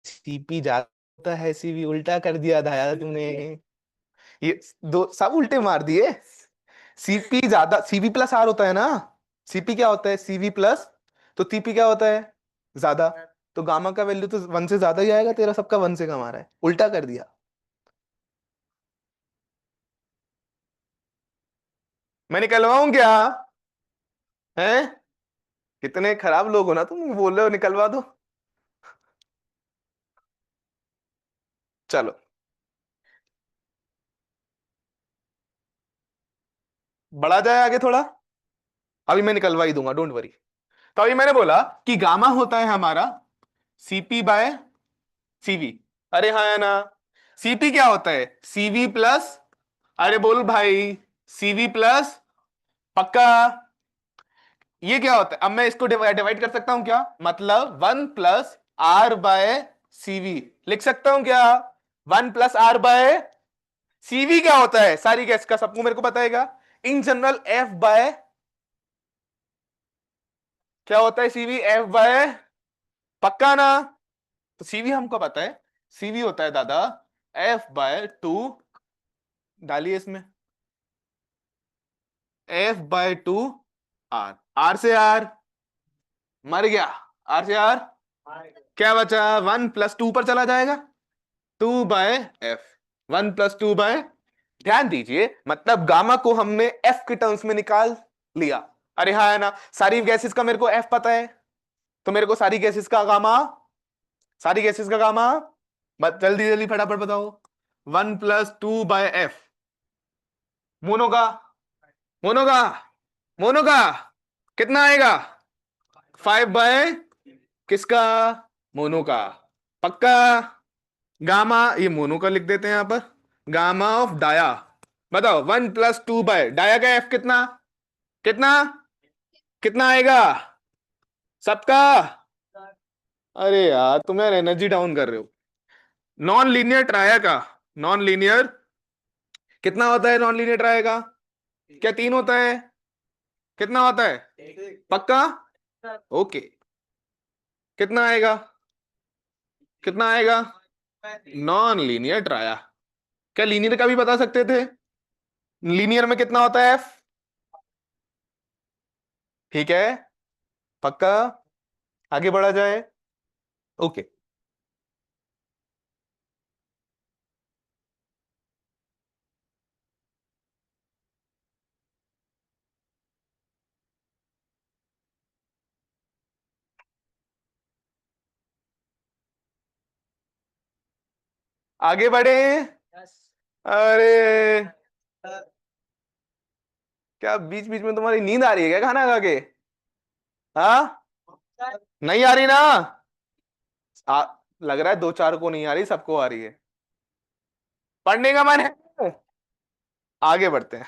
सीपी ज्यादा होता है, सीवी उल्टा कर दिया था यार तुमने। ये दो सब उल्टे मार दिए। सीपी ज्यादा, सीवी प्लस आर होता है ना। सीपी क्या होता है, सीवी प्लस। तो टीपी क्या होता है, ज्यादा। तो गामा का वैल्यू तो वन से ज्यादा ही आएगा, तेरा सबका वन से कम आ रहा है, उल्टा कर दिया। मैं निकलवाऊं क्या? हैं? कितने खराब लोग हो ना तुम, बोल रहे हो निकलवा दो। चलो, बढ़ा जाए आगे थोड़ा। अभी मैं निकलवा ही दूंगा, डोंट वरी। तो अभी मैंने बोला कि गामा होता है हमारा सीपी बाय सीवी। अरे हाँ है ना। सीपी क्या होता है, सीवी प्लस। अरे बोल भाई, सीवी प्लस। पक्का। ये क्या होता है, अब मैं इसको डिवाइड कर सकता हूं क्या, मतलब one plus R by Cv लिख सकता हूं क्या। One plus R by Cv क्या होता है, सारी गैस का सबको मेरे को बताएगा। इन जनरल एफ बाय, क्या होता है सीवी, एफ बाय। पक्का ना। तो सीवी हमको पता है, सीवी होता है दादा एफ बाय टू। डालिए इसमें, f by two R. R से आर मर गया, आर से आर क्या बचा, वन प्लस टू पर चला जाएगा, two by f. One plus two by, ध्यान दीजिए, मतलब गामा को हमने एफ के टर्म्स में निकाल लिया। अरे हाँ है ना, सारी गैसेस का मेरे को एफ पता है। तो मेरे को सारी गैसेस का गामा, सारी गैसेस का गामा, बस जल्दी जल्दी फटाफट बताओ। One plus two by f. Mono का, मोनो का, मोनो का कितना आएगा, फाइव बाय किसका, मोनो का। पक्का। गामा, ये मोनो का लिख देते हैं यहां पर, गामा ऑफ डाया। बताओ, one plus two by dia का एफ कितना, कितना, कितना आएगा सबका। अरे यार तुम यार एनर्जी डाउन कर रहे हो। नॉन लीनियर ट्राया का, नॉन लीनियर कितना होता है, नॉन लीनियर ट्राया का क्या तीन होता है, कितना होता है, पक्का। ओके, कितना आएगा, कितना आएगा, नॉन लीनियर ट्राया। क्या लीनियर का भी बता सकते थे, लीनियर में कितना होता है एफ। ठीक है, पक्का। आगे बढ़ा जाए। ओके, आगे बढ़े। अरे क्या बीच बीच में तुम्हारी नींद आ रही है क्या खाना खा के, हाँ? नहीं आ रही ना। आ, लग रहा है दो चार को नहीं आ रही, सबको आ रही है। पढ़ने का मन है, आगे बढ़ते हैं।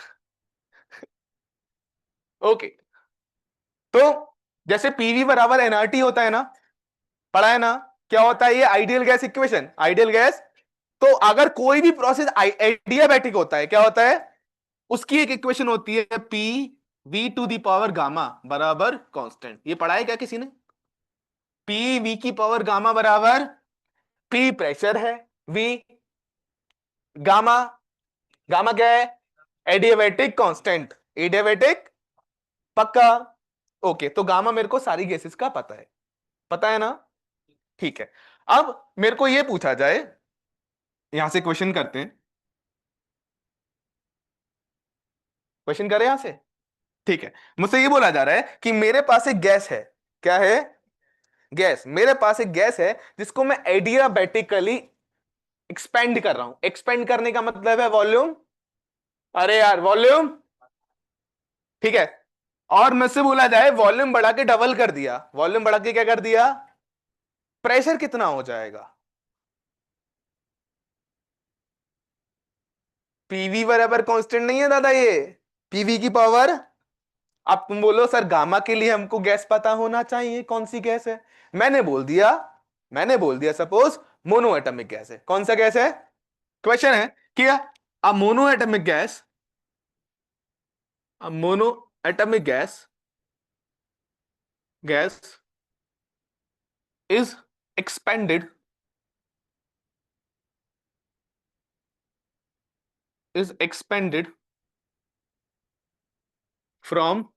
ओके, तो जैसे पीवी बराबर एनआरटी होता है ना, पढ़ा है ना। क्या होता है ये, ideal gas equation, ideal gas. तो अगर कोई भी प्रोसेस एडियाबैटिक होता है, क्या होता है, उसकी एक इक्वेशन होती है P V to the power gamma बराबर कांस्टेंट। ये पढ़ा है क्या किसी ने? पी वी की पावर गामा बराबर, पी प्रेशर है, वी गामा, गामा क्या है? एडियाबैटिक कांस्टेंट, एडियाबैटिक, पक्का? ओके, तो गामा मेरे को सारी गैसेस का पता है ना? ठीक है। अब मेरे को यह पूछा जाए, यहां से क्वेश्चन करते हैं, क्वेश्चन करें यहां से। ठीक है, मुझसे ये बोला जा रहा है कि मेरे पास एक गैस है। क्या है? गैस। मेरे पास एक गैस है जिसको मैं एडियाबैटिकली एक्सपेंड कर रहा हूं। एक्सपेंड करने का मतलब है वॉल्यूम, अरे यार वॉल्यूम, ठीक है। और मुझसे बोला जाए वॉल्यूम बढ़ा के डबल कर दिया, वॉल्यूम बढ़ा के क्या कर दिया, प्रेशर कितना हो जाएगा? पीवी बराबर कांस्टेंट नहीं है दादा ये, पीवी की पावर। अब तुम बोलो सर गामा के लिए हमको गैस पता होना चाहिए, कौन सी गैस है? मैंने बोल दिया, सपोज मोनो एटमिक गैस है। कौन सा गैस है? क्वेश्चन है कि अ mono atomic gas, a mono atomic gas is expanded, is expanded from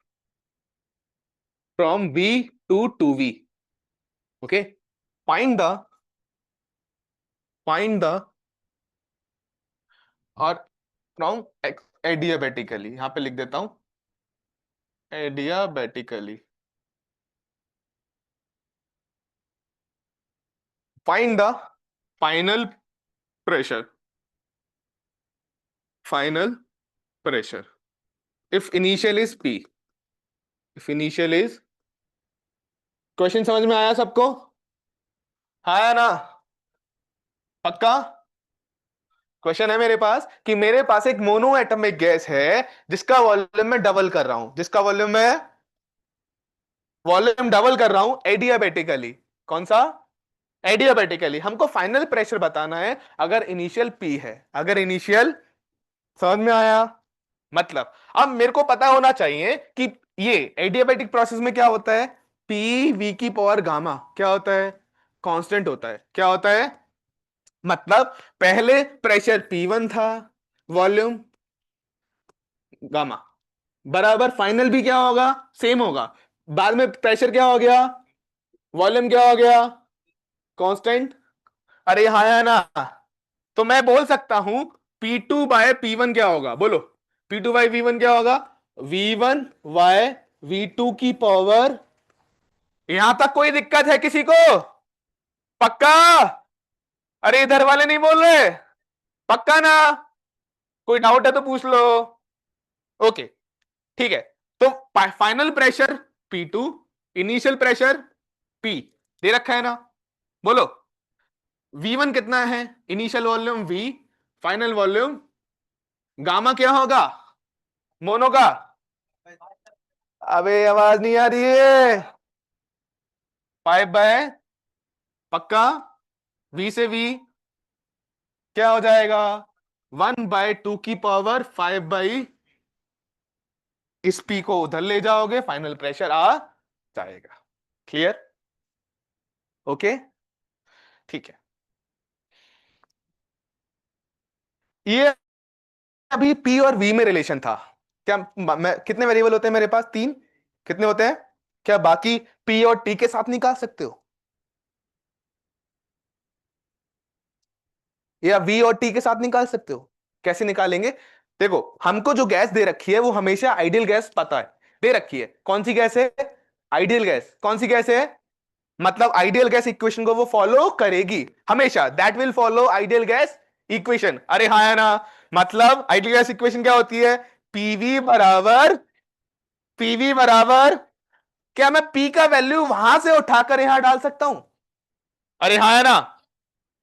V to 2V. Okay, find the और फ्रॉम एडियाबेटिकली, यहां पे लिख देता हूं adiabatically, find the final pressure, final pressure if initial is P, if initial is. Question समझ में आया सबको? हाँ ना? पक्का? क्वेश्चन है मेरे पास कि मेरे पास एक मोनो एटमिक गैस है जिसका वॉल्यूम मैं डबल कर रहा हूं, जिसका वॉल्यूम मैं वॉल्यूम डबल कर रहा हूं एडियाबेटिकली। कौन सा? एडियाबेटिकली। हमको फाइनल प्रेशर बताना है अगर इनिशियल P है, अगर इनिशियल, समझ में आया? मतलब अब मेरे को पता होना चाहिए कि ये एडियाबेटिक प्रोसेस में क्या होता है, पी वी की पावर गामा क्या होता है, कांस्टेंट होता है। क्या होता है? मतलब पहले प्रेशर P1 था, वॉल्यूम गामा बराबर, फाइनल भी क्या होगा, सेम होगा। बाद में प्रेशर क्या हो गया, वॉल्यूम क्या हो गया, कांस्टेंट। अरे यहां है ना? तो मैं बोल सकता हूं P2/P1 क्या होगा, बोलो। P2/V1 क्या होगा, V1/V2 की पावर। यहां तक कोई दिक्कत है किसी को? पक्का? अरे इधर वाले नहीं बोल रहे, पक्का ना? कोई डाउट है तो पूछ लो। ओके, ठीक है। तो final pressure P2, initial pressure P दे रखा है ना? बोलो V1 कितना है, initial volume V, final volume gamma क्या होगा, मोनो का। अबे आवाज नहीं आ रही है। 5/, पक्का? V से V क्या हो जाएगा, 1/2 की पावर 5/, इस P को उधर ले जाओगे फाइनल प्रेशर आ जाएगा। क्लियर? ओके, ठीक है। ये अभी P और V में रिलेशन था। क्या कितने वेरिएबल होते हैं मेरे पास, 3? कितने होते हैं? क्या बाकी P और T के साथ निकाल सकते हो, या V और T के साथ निकाल सकते हो? कैसे निकालेंगे? देखो हमको जो गैस दे रखी है वो हमेशा आइडियल गैस पता है, दे रखी है। कौन सी गैस है? Ideal gas. कौन सी गैस है? मतलब आइडियल गैस इक्वेशन को वो फॉलो करेगी हमेशा, that will follow ideal gas equation. अरे हाँ है ना? मतलब आइडियल गैस इक्वेशन क्या होती है, पीवी बराबर, क्या मैं पी का वैल्यू वहां से उठाकर यहां डाल सकता हूं? अरे हाँ है ना?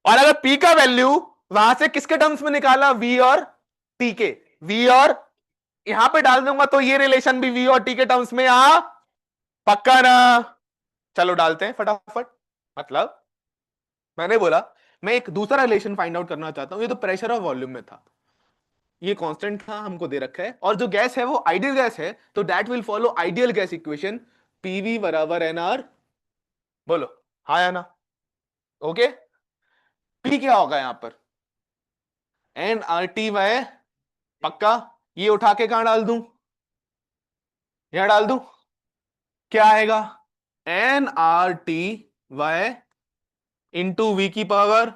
और अगर पी का वैल्यू वहां से किसके टर्म्स में निकाला, वी और टी के, वी और यहां पे डाल दूंगा तो ये रिलेशन भी वी और टी के टर्म्स में आ, पक्का ना? चलो डालते हैं फटाफट। मतलब मैंने बोला मैं एक दूसरा रिलेशन फाइंड आउट करना चाहता हूं, ये तो प्रेशर और वॉल्यूम में था। ये कांस्टेंट था, हमको दे रखा है, और जो गैस है वो आइडियल गैस है, तो that will follow ideal gas equation, PV बराबर एनआर। बोलो हाँ या ना? ओके, पी क्या होगा यहां पर? एन आर टी वाई, पक्का? ये उठा के कहां डाल दूं? यहां डाल दूं? क्या आएगा? N are T Y into V की पावर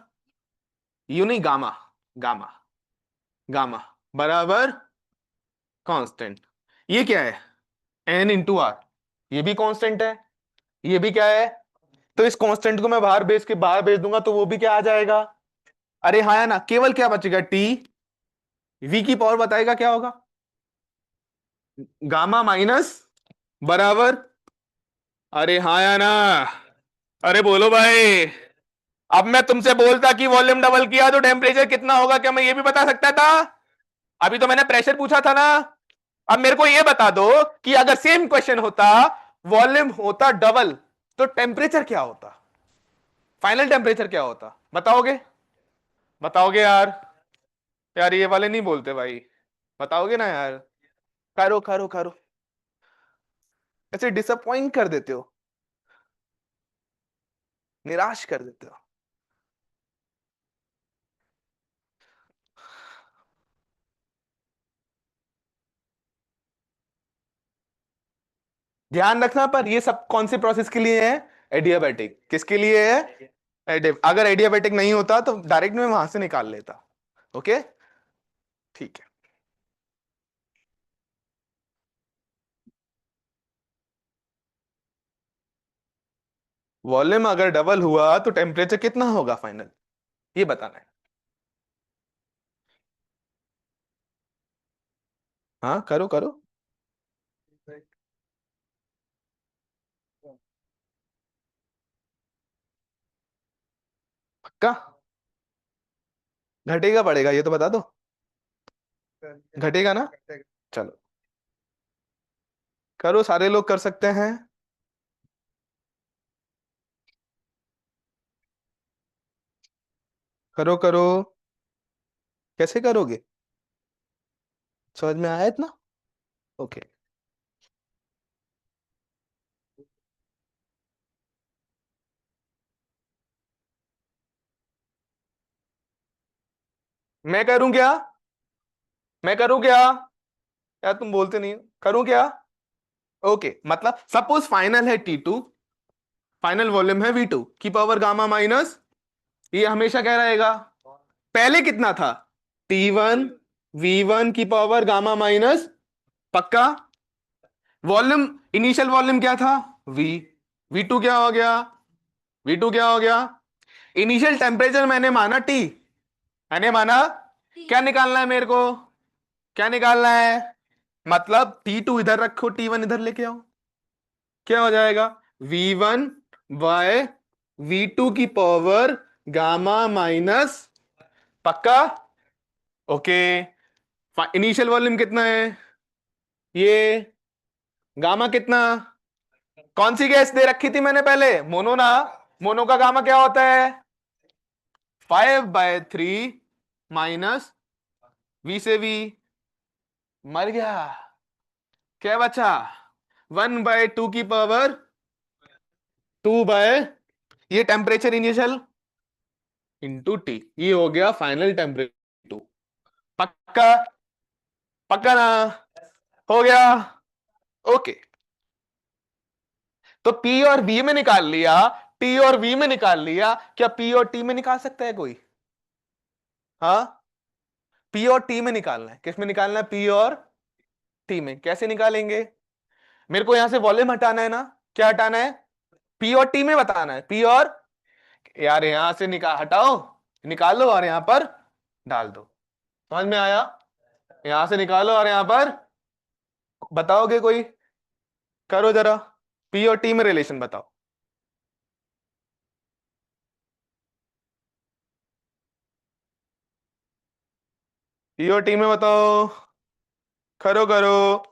यू नहीं, गामा, गामा, गामा बराबर कांस्टेंट। ये क्या है? एन इंटू आर, ये भी कांस्टेंट है, ये भी क्या है? तो इस कांस्टेंट को मैं बाहर भेज दूंगा तो वो भी क्या आ जाएगा? अरे हाँ या ना? केवल क्या बचेगा? टी, वी की पावर बताएगा क्या होगा? गामा माइनस बराबर, अरे हाँ या ना? अरे बोलो भाई। अब मैं तुमसे बोलता कि वॉल्यूम डबल किया तो टेम्परेचर कितना होगा, क्या मैं ये भी बता सकता था? अभी तो मैंने प्रेशर पूछा था ना। अब मेरे को ये बता दो कि अगर सेम क्वेश्चन होता, वॉल्यूम होता डबल, तो टेम्परेचर क्या होता? फाइनल टेम्परेचर क्या होता? बताओगे? बताओगे यार? यार ये वाले नहीं बोलते भाई, बताओगे ना यार? करो करो करो, ऐसे डिसअपॉइंट कर देते हो, निराश कर देते हो। ध्यान रखना, पर ये सब कौन से प्रोसेस के लिए है? एडियाबैटिक। किसके लिए है? अगर एडियाबैटिक नहीं होता तो डायरेक्ट मैं वहां से निकाल लेता। ओके, ठीक है। वॉल्यूम अगर डबल हुआ तो टेम्परेचर कितना होगा फाइनल, ये बताना है। हाँ करो करो। पक्का? घटेगा बढ़ेगा ये तो बता दो। घटेगा ना? चलो करो, सारे लोग कर सकते हैं। करो करो। कैसे करोगे? समझ में आया इतना? ओके। मैं करूं क्या? मैं करूं क्या? यार तुम बोलते नहीं हो। करूं क्या? ओके, मतलब सपोज फाइनल है T2, फाइनल वॉल्यूम है V2 की पावर गामा माइनस, ये हमेशा क्या रहेगा? पहले कितना था? T1 V1 की पावर गामा माइनस, पक्का? वॉल्यूम, इनिशियल वॉल्यूम क्या था? V, V2 क्या हो गया? V2 क्या हो गया? इनिशियल टेम्परेचर मैंने माना T, मैंने माना। क्या निकालना है मेरे को? क्या निकालना है? मतलब T2 इधर रखो, T1 इधर लेके आओ, क्या हो जाएगा? V1 बाय V2 की पावर गामा माइनस, पक्का? ओके। इनिशियल वॉल्यूम कितना है? ये गामा कितना? कौन सी गैस दे रखी थी मैंने पहले? मोनो ना? मोनो का गामा क्या होता है? 5/3 माइनस वी से वी, मर गया। क्या बचा? 1/2 की पावर 2 बाय, ये टेम्परेचर इनिशियल इंटू टी, ये हो गया फाइनल टेम्परेचर। पक्का? पक्का ना? हो गया? ओके, तो पी और वी में निकाल लिया, टी और वी में निकाल लिया, क्या पी और टी में निकाल सकता है कोई? हाँ, पी और टी में निकालना है। किस में निकालना है? पी और टी में। कैसे निकालेंगे? मेरे को यहां से वॉल्यूम हटाना है ना? क्या हटाना है? पी और टी में बताना है, पी और, यार यहां से निकाल, हटाओ, निकालो और यहां पर डाल दो। समझ में आया? यहां से निकालो और यहां पर बताओगे कोई? करो जरा, पी और टी में रिलेशन बताओ। पी और टी में बताओ, करो करो।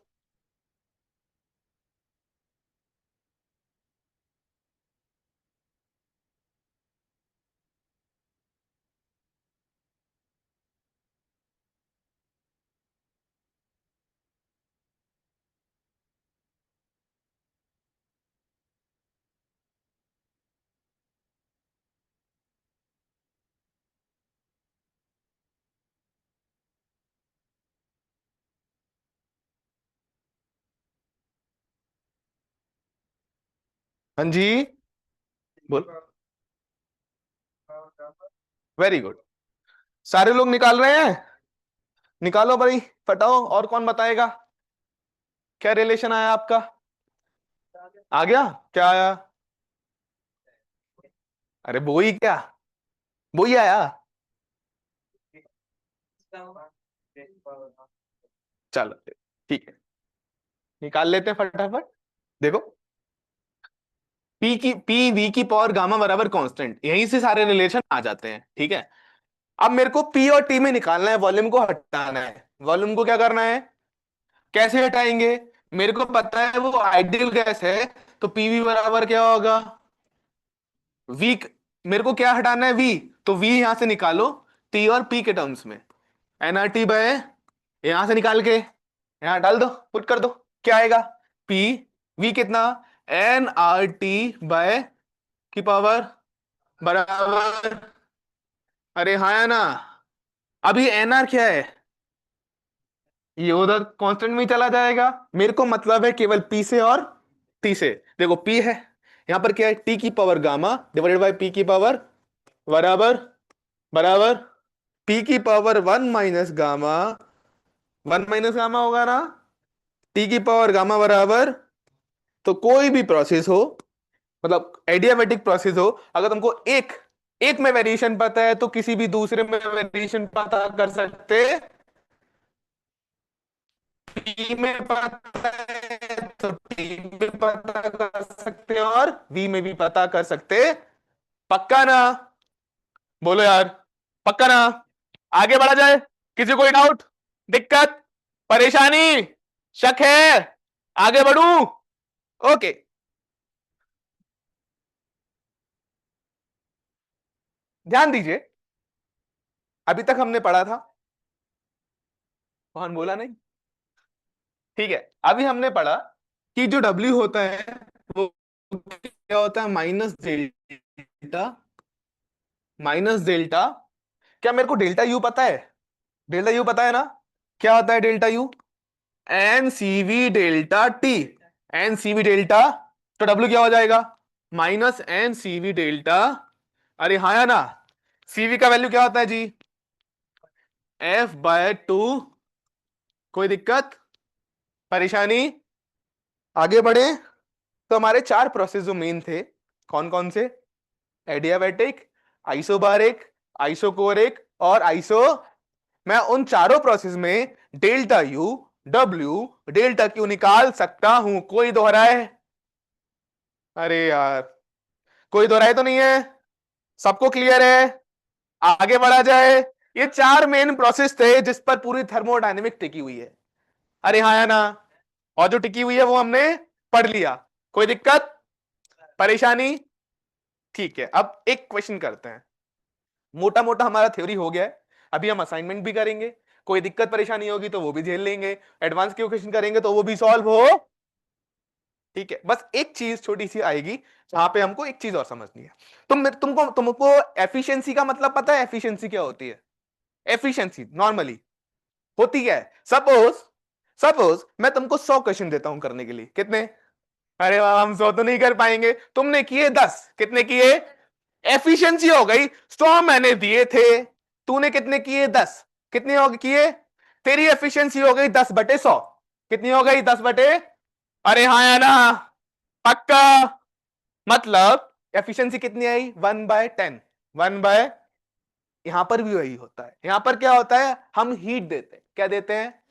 हाँ जी, बोल। Very good. सारे लोग निकाल रहे हैं, निकालो भाई, फटाओ। और कौन बताएगा क्या रिलेशन आया आपका? आ गया? क्या आया? अरे वो ही क्या, वो ही आया। चलो ठीक है, निकाल लेते हैं फटाफट। देखो, पी वी की पावर गामा बराबर कांस्टेंट, यहीं से सारे रिलेशन आ जाते हैं। ठीक है, अब मेरे को पी और टी में निकालना है, वॉल्यूम को हटाना है। वॉल्यूम को क्या करना है, कैसे हटाएंगे? मेरे को पता है वो आइडियल गैस है, तो पीवी बराबर क्या होगा, वी। मेरे को क्या हटाना है, वी। तो वी यहां से निकालो टी और पी के टर्म्स में। एनआरटी बाय, यहां से निकाल के यहां डाल दो, पुट कर दो। क्या आएगा, पी वी कितना, एन आर टी बाय की पावर बराबर, अरे हाँ है ना। अभी एनआर क्या है, ये उधर कांस्टेंट में ही चला जाएगा। मेरे को मतलब है केवल पी से और टी से। देखो पी है, यहां पर क्या है, टी की power gamma divided by P की पावर बराबर बराबर पी की power one minus gamma, one minus gamma होगा ना, टी की पावर गामा बराबर। तो कोई भी प्रोसेस हो, मतलब एडियाबेटिक प्रोसेस हो, अगर तुमको एक एक में वेरिएशन पता है तो किसी भी दूसरे में वेरिएशन पता कर सकते, टी में पता है तो टी में पता कर सकते और वी में भी पता कर सकते। पक्का ना? बोलो यार, पक्का ना? आगे बढ़ा जाए, किसी कोई डाउट, दिक्कत, परेशानी, शक है? आगे बढ़ूं? ओके, ध्यान दीजिए। अभी तक हमने पढ़ा था, कौन बोला नहीं? ठीक है, अभी हमने पढ़ा कि जो W होता है वो क्या होता है, माइनस डेल्टा, माइनस डेल्टा। क्या मेरे को डेल्टा यू पता है? डेल्टा यू पता है ना? क्या होता है delta U, n C V delta T. N C V delta, तो डब्ल्यू क्या हो जाएगा, minus n C V delta, अरे हाँ या ना। सीवी का वैल्यू क्या होता है जी, एफ बाय टू। कोई दिक्कत, परेशानी? आगे बढ़े। तो हमारे चार प्रोसेस जो मेन थे, कौन कौन से, एडियाबैटिक, आइसोबारिक, आइसोकोरिक और आइसो। मैं उन चारों प्रोसेस में delta U, W, delta Q निकाल सकता हूं। कोई दोहराए? अरे यार, कोई दोहराए तो नहीं है? सबको क्लियर है? आगे बढ़ा जाए। ये चार मेन प्रोसेस थे जिस पर पूरी थर्मोडायनेमिक टिकी हुई है। अरे हाँ है ना, और जो टिकी हुई है वो हमने पढ़ लिया। कोई दिक्कत, परेशानी? ठीक है, अब एक क्वेश्चन करते हैं। मोटा मोटा हमारा थ्योरी हो गया है, अभी हम असाइनमेंट भी करेंगे। कोई दिक्कत परेशानी होगी तो वो भी झेल लेंगे, एडवांस के क्वेश्चन करेंगे तो वो भी सॉल्व हो। ठीक है, बस एक चीज छोटी सी आएगी जहां पे हमको एक चीज और समझनी है। तुमको तुमको एफिशिएंसी का मतलब पता है? एफिशिएंसी क्या होती है? एफिशिएंसी नॉर्मली होती क्या है? सपोज, सपोज मैं तुमको 100 क्वेश्चन देता हूं करने के लिए, कितने? अरे वाह, हम 100 तो नहीं कर पाएंगे, तुमने किए 10, कितने किए? एफिशिएंसी हो गई, 100 मैंने दिए थे, तूने कितने किए? 10। कितने हो किए? तेरी एफिशिएंसी हो गई 10/100। कितनी हो गई? 10/, अरे हाँ या ना, पक्का? मतलब एफिशिएंसी कितनी आई? 1/10। 1 बाय, यहां पर भी वही होता है। यहां पर क्या होता है, हम हीट देते हैं। क्या देते हैं?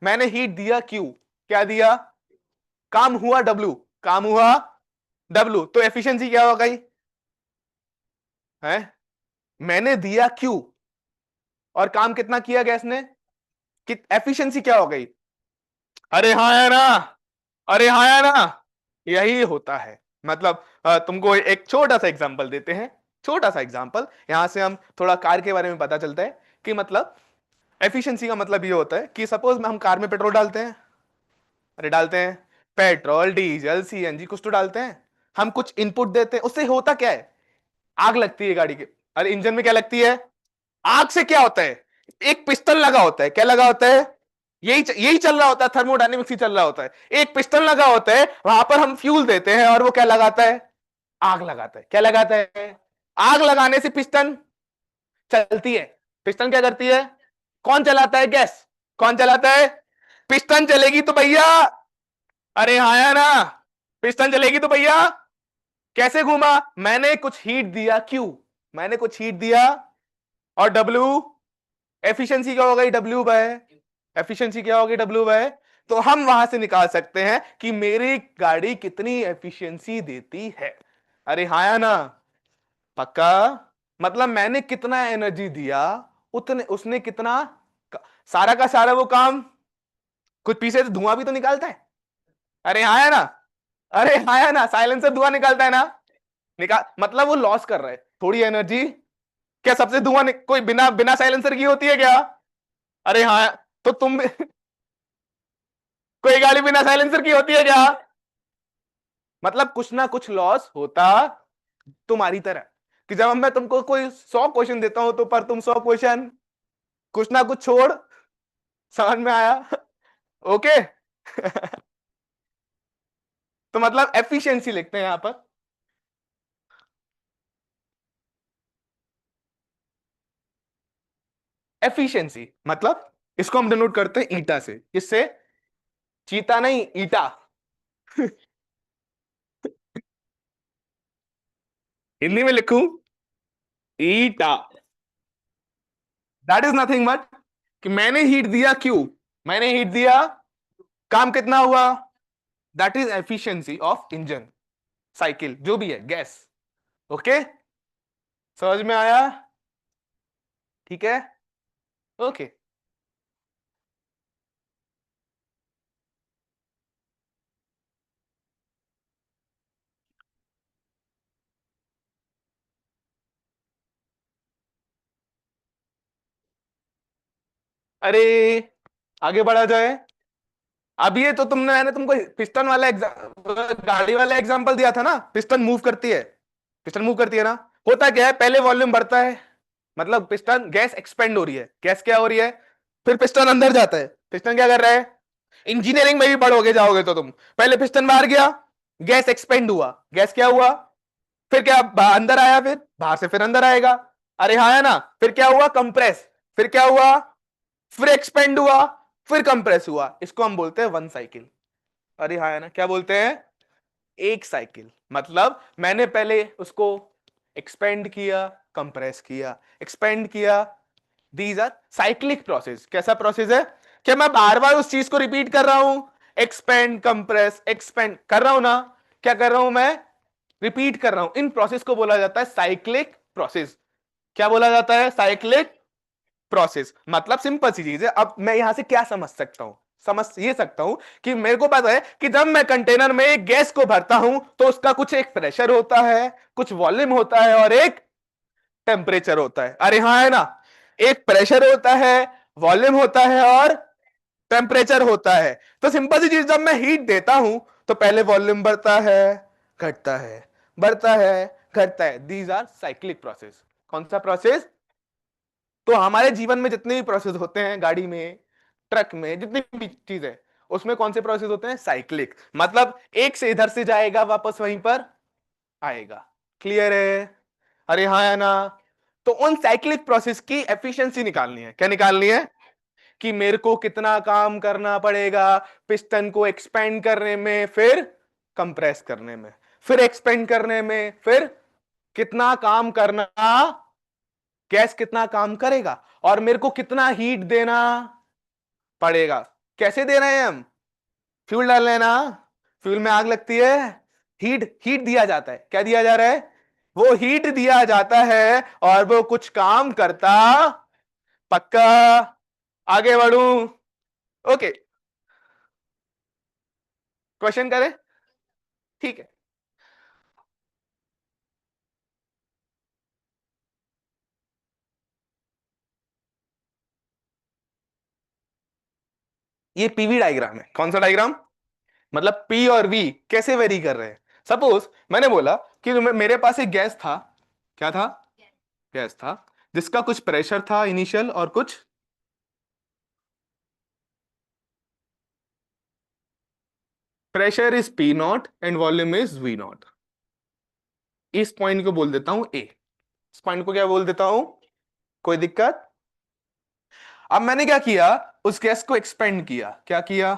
मैंने हीट दिया क्यू, क्या दिया? काम हुआ डब्ल्यू, काम हुआ डब्ल्यू, तो एफिशिएंसी क्या हो गई है? मैंने दिया क्यू और काम कितना किया गैस ने, कि एफिशिएंसी क्या हो गई? अरे हाँ है ना, अरे हाँ है ना, यही होता है। मतलब तुमको एक छोटा सा एग्जांपल देते हैं, छोटा सा एग्जांपल, यहां से हम थोड़ा कार के बारे में पता चलता है कि मतलब एफिशिएंसी का मतलब ये होता है कि सपोज हम कार में पेट्रोल डालते हैं, अरे डालते हैं, पेट्रोल डीजल सीएनजी कुछ तो डालते हैं, हम कुछ इनपुट देते हैं, उससे होता क्या है, आग लगती है गाड़ी के। अरे इंजन में क्या लगती है, आग से क्या होता है, एक पिस्टन लगा होता है, क्या लगा होता है, यही चल रहा होता है, थर्मोडायनेमिक्स ही चल रहा होता है। एक पिस्टन लगा होता है, वहां पर हम फ्यूल देते हैं और वो क्या लगाता है, आग लगाता है। क्या लगाता है, आग लगाने से पिस्टन चलती है। पिस्टन क्या करती है, कौन चलाता है, गैस। कौन चलाता है, पिस्टन चलेगी तो भैया, अरे हाँ या ना, पिस्टन चलेगी तो भैया कैसे घूमा, मैंने कुछ हीट दिया, क्यू, मैंने कुछ हीट दिया, और डब्ल्यू, एफिशिएंसी क्या हो गई, डब्ल्यू बाय, एफिशिएंसी क्या होगी, डब्ल्यू बाय। तो हम वहां से निकाल सकते हैं कि मेरी गाड़ी कितनी एफिशिएंसी देती है। अरे हाँ या ना, पक्का। मतलब मैंने कितना एनर्जी दिया, उतने उसने कितना, सारा का सारा वो काम, कुछ पीछे से धुआं भी तो निकालता है। अरे हाँ या ना, अरे हाँ या ना, साइलेंसर धुआं निकालता है ना, निकाल, मतलब वो लॉस कर रहा है थोड़ी एनर्जी। क्या सबसे कोई बिना बिना साइलेंसर की होती है क्या, अरे हाँ, तो तुम कोई गाड़ी बिना साइलेंसर की होती है क्या, मतलब कुछ ना कुछ लॉस होता तुम्हारी तरह, कि जब मैं तुमको कोई 100 क्वेश्चन देता हूं तो पर तुम 100 क्वेश्चन कुछ ना कुछ छोड़, समझ में आया। ओके। तो मतलब एफिशिएंसी लिखते हैं यहां पर, एफिशिएंसी मतलब इसको हम डिनोट करते हैं ईटा से, किससे, चीता नहीं, ईटा। हिंदी में लिखूं, ईटा, दैट इज नथिंग बट कि मैंने हीट दिया, क्यू, मैंने हीट दिया, काम कितना हुआ, that is efficiency of engine, cycle, जो भी है, गैस। ओके, समझ में आया, ठीक है, ओके। अरे आगे बढ़ा जाए, अब ये तो मैंने तुमको पिस्टन वाला गाड़ी वाला एग्जांपल दिया था ना, पिस्टन मूव करती है, पिस्टन मूव करती है ना, होता क्या है, पहले वॉल्यूम बढ़ता है, मतलब पिस्टन, गैस एक्सपेंड हो रही है, गैस क्या हो रही है, फिर पिस्टन अंदर जाता है, पिस्टन क्या कर रहा है, इंजीनियरिंग में भी पढ़ोगे जाओगे तो तुम, पहले पिस्टन बाहर गया, गैस एक्सपेंड हुआ, गैस क्या हुआ, फिर क्या अंदर आया, फिर बाहर से फिर अंदर आएगा, अरे हाँ है ना, फिर क्या हुआ, कंप्रेस, फिर क्या हुआ, फिर एक्सपेंड हुआ, फिर कंप्रेस हुआ, इसको हम बोलते हैं वन साइकिल। अरे हाँ है ना, क्या बोलते हैं, एक साइकिल। मतलब मैंने पहले उसको एक्सपेंड किया, कंप्रेस किया, एक्सपेंड किया, दीज आर साइक्लिक प्रोसेस। कैसा प्रोसेस है, क्या मैं बार बार उस चीज को रिपीट कर रहा हूं, एक्सपेंड कंप्रेस एक्सपेंड कर रहा हूं ना, क्या कर रहा हूं मैं, रिपीट कर रहा हूं, इन प्रोसेस को बोला जाता है साइक्लिक प्रोसेस। क्या बोला जाता है, साइक्लिक प्रोसेस। मतलब सिंपल सी चीज है, अब मैं यहां से क्या समझ सकता हूं, समझ ये सकता हूं कि मेरे को पता है कि जब मैं कंटेनर में एक गैस को भरता हूं तो उसका कुछ एक प्रेशर होता है, कुछ वॉल्यूम होता है और एक टेम्परेचर होता है। अरे हाँ है ना, एक प्रेशर होता है, वॉल्यूम होता है और टेम्परेचर होता है। तो सिंपल सी चीज, जब मैं हीट देता हूं तो पहले वॉल्यूम बढ़ता है, घटता है, बढ़ता है, घटता है, दीज आर साइक्लिक प्रोसेस। कौन सा प्रोसेस, तो हमारे जीवन में जितने भी प्रोसेस होते हैं, गाड़ी में, ट्रक में, जितनी भी चीजें, उसमें कौन से प्रोसेस होते हैं, साइक्लिक। मतलब एक से इधर से जाएगा, वापस वहीं पर आएगा। क्लियर है, अरे हाँ है ना। तो उन साइक्लिक प्रोसेस की एफिशिएंसी निकालनी है, क्या निकालनी है, कि मेरे को कितना काम करना पड़ेगा पिस्टन को एक्सपेंड करने में, फिर कंप्रेस करने में, फिर एक्सपेंड करने में, फिर कितना काम करना, गैस कितना काम करेगा, और मेरे को कितना हीट देना पड़ेगा। कैसे दे रहे हैं हम, फ्यूल डाल रहे हैं ना, फ्यूल में आग लगती है, हीट हीट दिया जाता है, क्या दिया जा रहा है, वो हीट दिया जाता है और वो कुछ काम करता, पक्का। आगे बढ़ूं, ओके, क्वेश्चन करें, ठीक है। ये पीवी डायग्राम है, कौन सा डायग्राम, मतलब पी और वी कैसे वेरी कर रहे हैं। सपोज मैंने बोला कि मेरे पास एक गैस था, क्या था, गैस था, जिसका कुछ प्रेशर था इनिशियल और कुछ pressure is P naught and volume is V naught. इस पॉइंट को बोल देता हूं ए। इस पॉइंट को क्या बोल देता हूं? कोई दिक्कत? अब मैंने क्या किया, उस गैस को एक्सपेंड किया। क्या किया?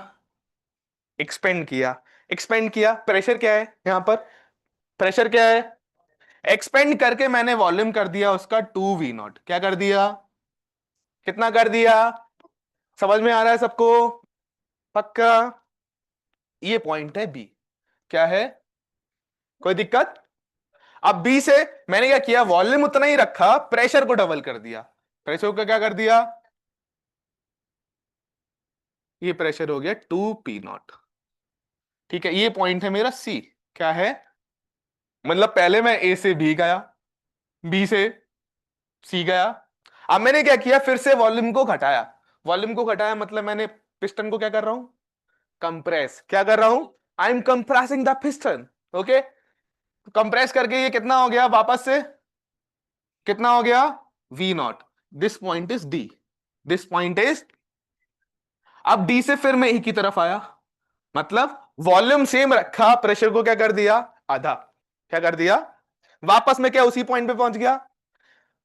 एक्सपेंड किया। एक्सपेंड किया, प्रेशर क्या है यहां पर? प्रेशर क्या है? एक्सपेंड करके मैंने वॉल्यूम कर दिया उसका 2v0। क्या कर दिया? कितना कर दिया? समझ में आ रहा है सबको? पक्का? ये पॉइंट है बी। क्या है? कोई दिक्कत? अब बी से मैंने क्या किया, वॉल्यूम उतना ही रखा, प्रेशर को डबल कर दिया। प्रेशर को क्या कर दिया? ये प्रेशर हो गया 2p0। ठीक है, ये पॉइंट है मेरा सी। क्या है? मतलब पहले मैं ए से बी गया, बी से सी गया। अब मैंने क्या किया, फिर से वॉल्यूम को घटाया। वॉल्यूम को घटाया मतलब मैंने पिस्टन को क्या कर रहा हूं? कंप्रेस। क्या कर रहा हूं? I am compressing the piston. Okay, compress करके ये कितना हो गया वापस से? कितना हो गया? V naught. This point is D. This point is. अब डी से फिर मैं ई की तरफ आया, मतलब वॉल्यूम सेम रखा, प्रेशर को क्या कर दिया? आधा। क्या कर दिया? वापस में क्या उसी पॉइंट पे पहुंच गया?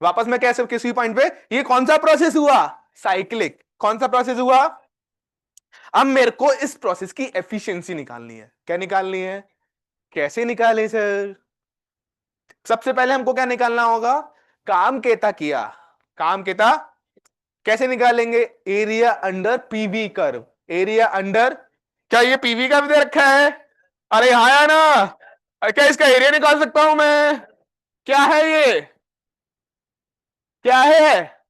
वापस में कैसे किसी पॉइंट पे? ये कौन सा प्रोसेस हुआ? साइक्लिक। कौन सा प्रोसेस हुआ? अब मेरे को इस प्रोसेस की एफिशिएंसी निकालनी है। क्या निकालनी है? कैसे निकाले सर? सबसे पहले हमको क्या निकालना होगा? काम केता किया। काम केता कैसे निकालेंगे? Area under PV curve. Area under, क्या ये पीवी का भी दे रखा है? अरे हाँ या ना? अरे क्या इसका एरिया निकाल सकता हूं मैं? क्या है ये? क्या है?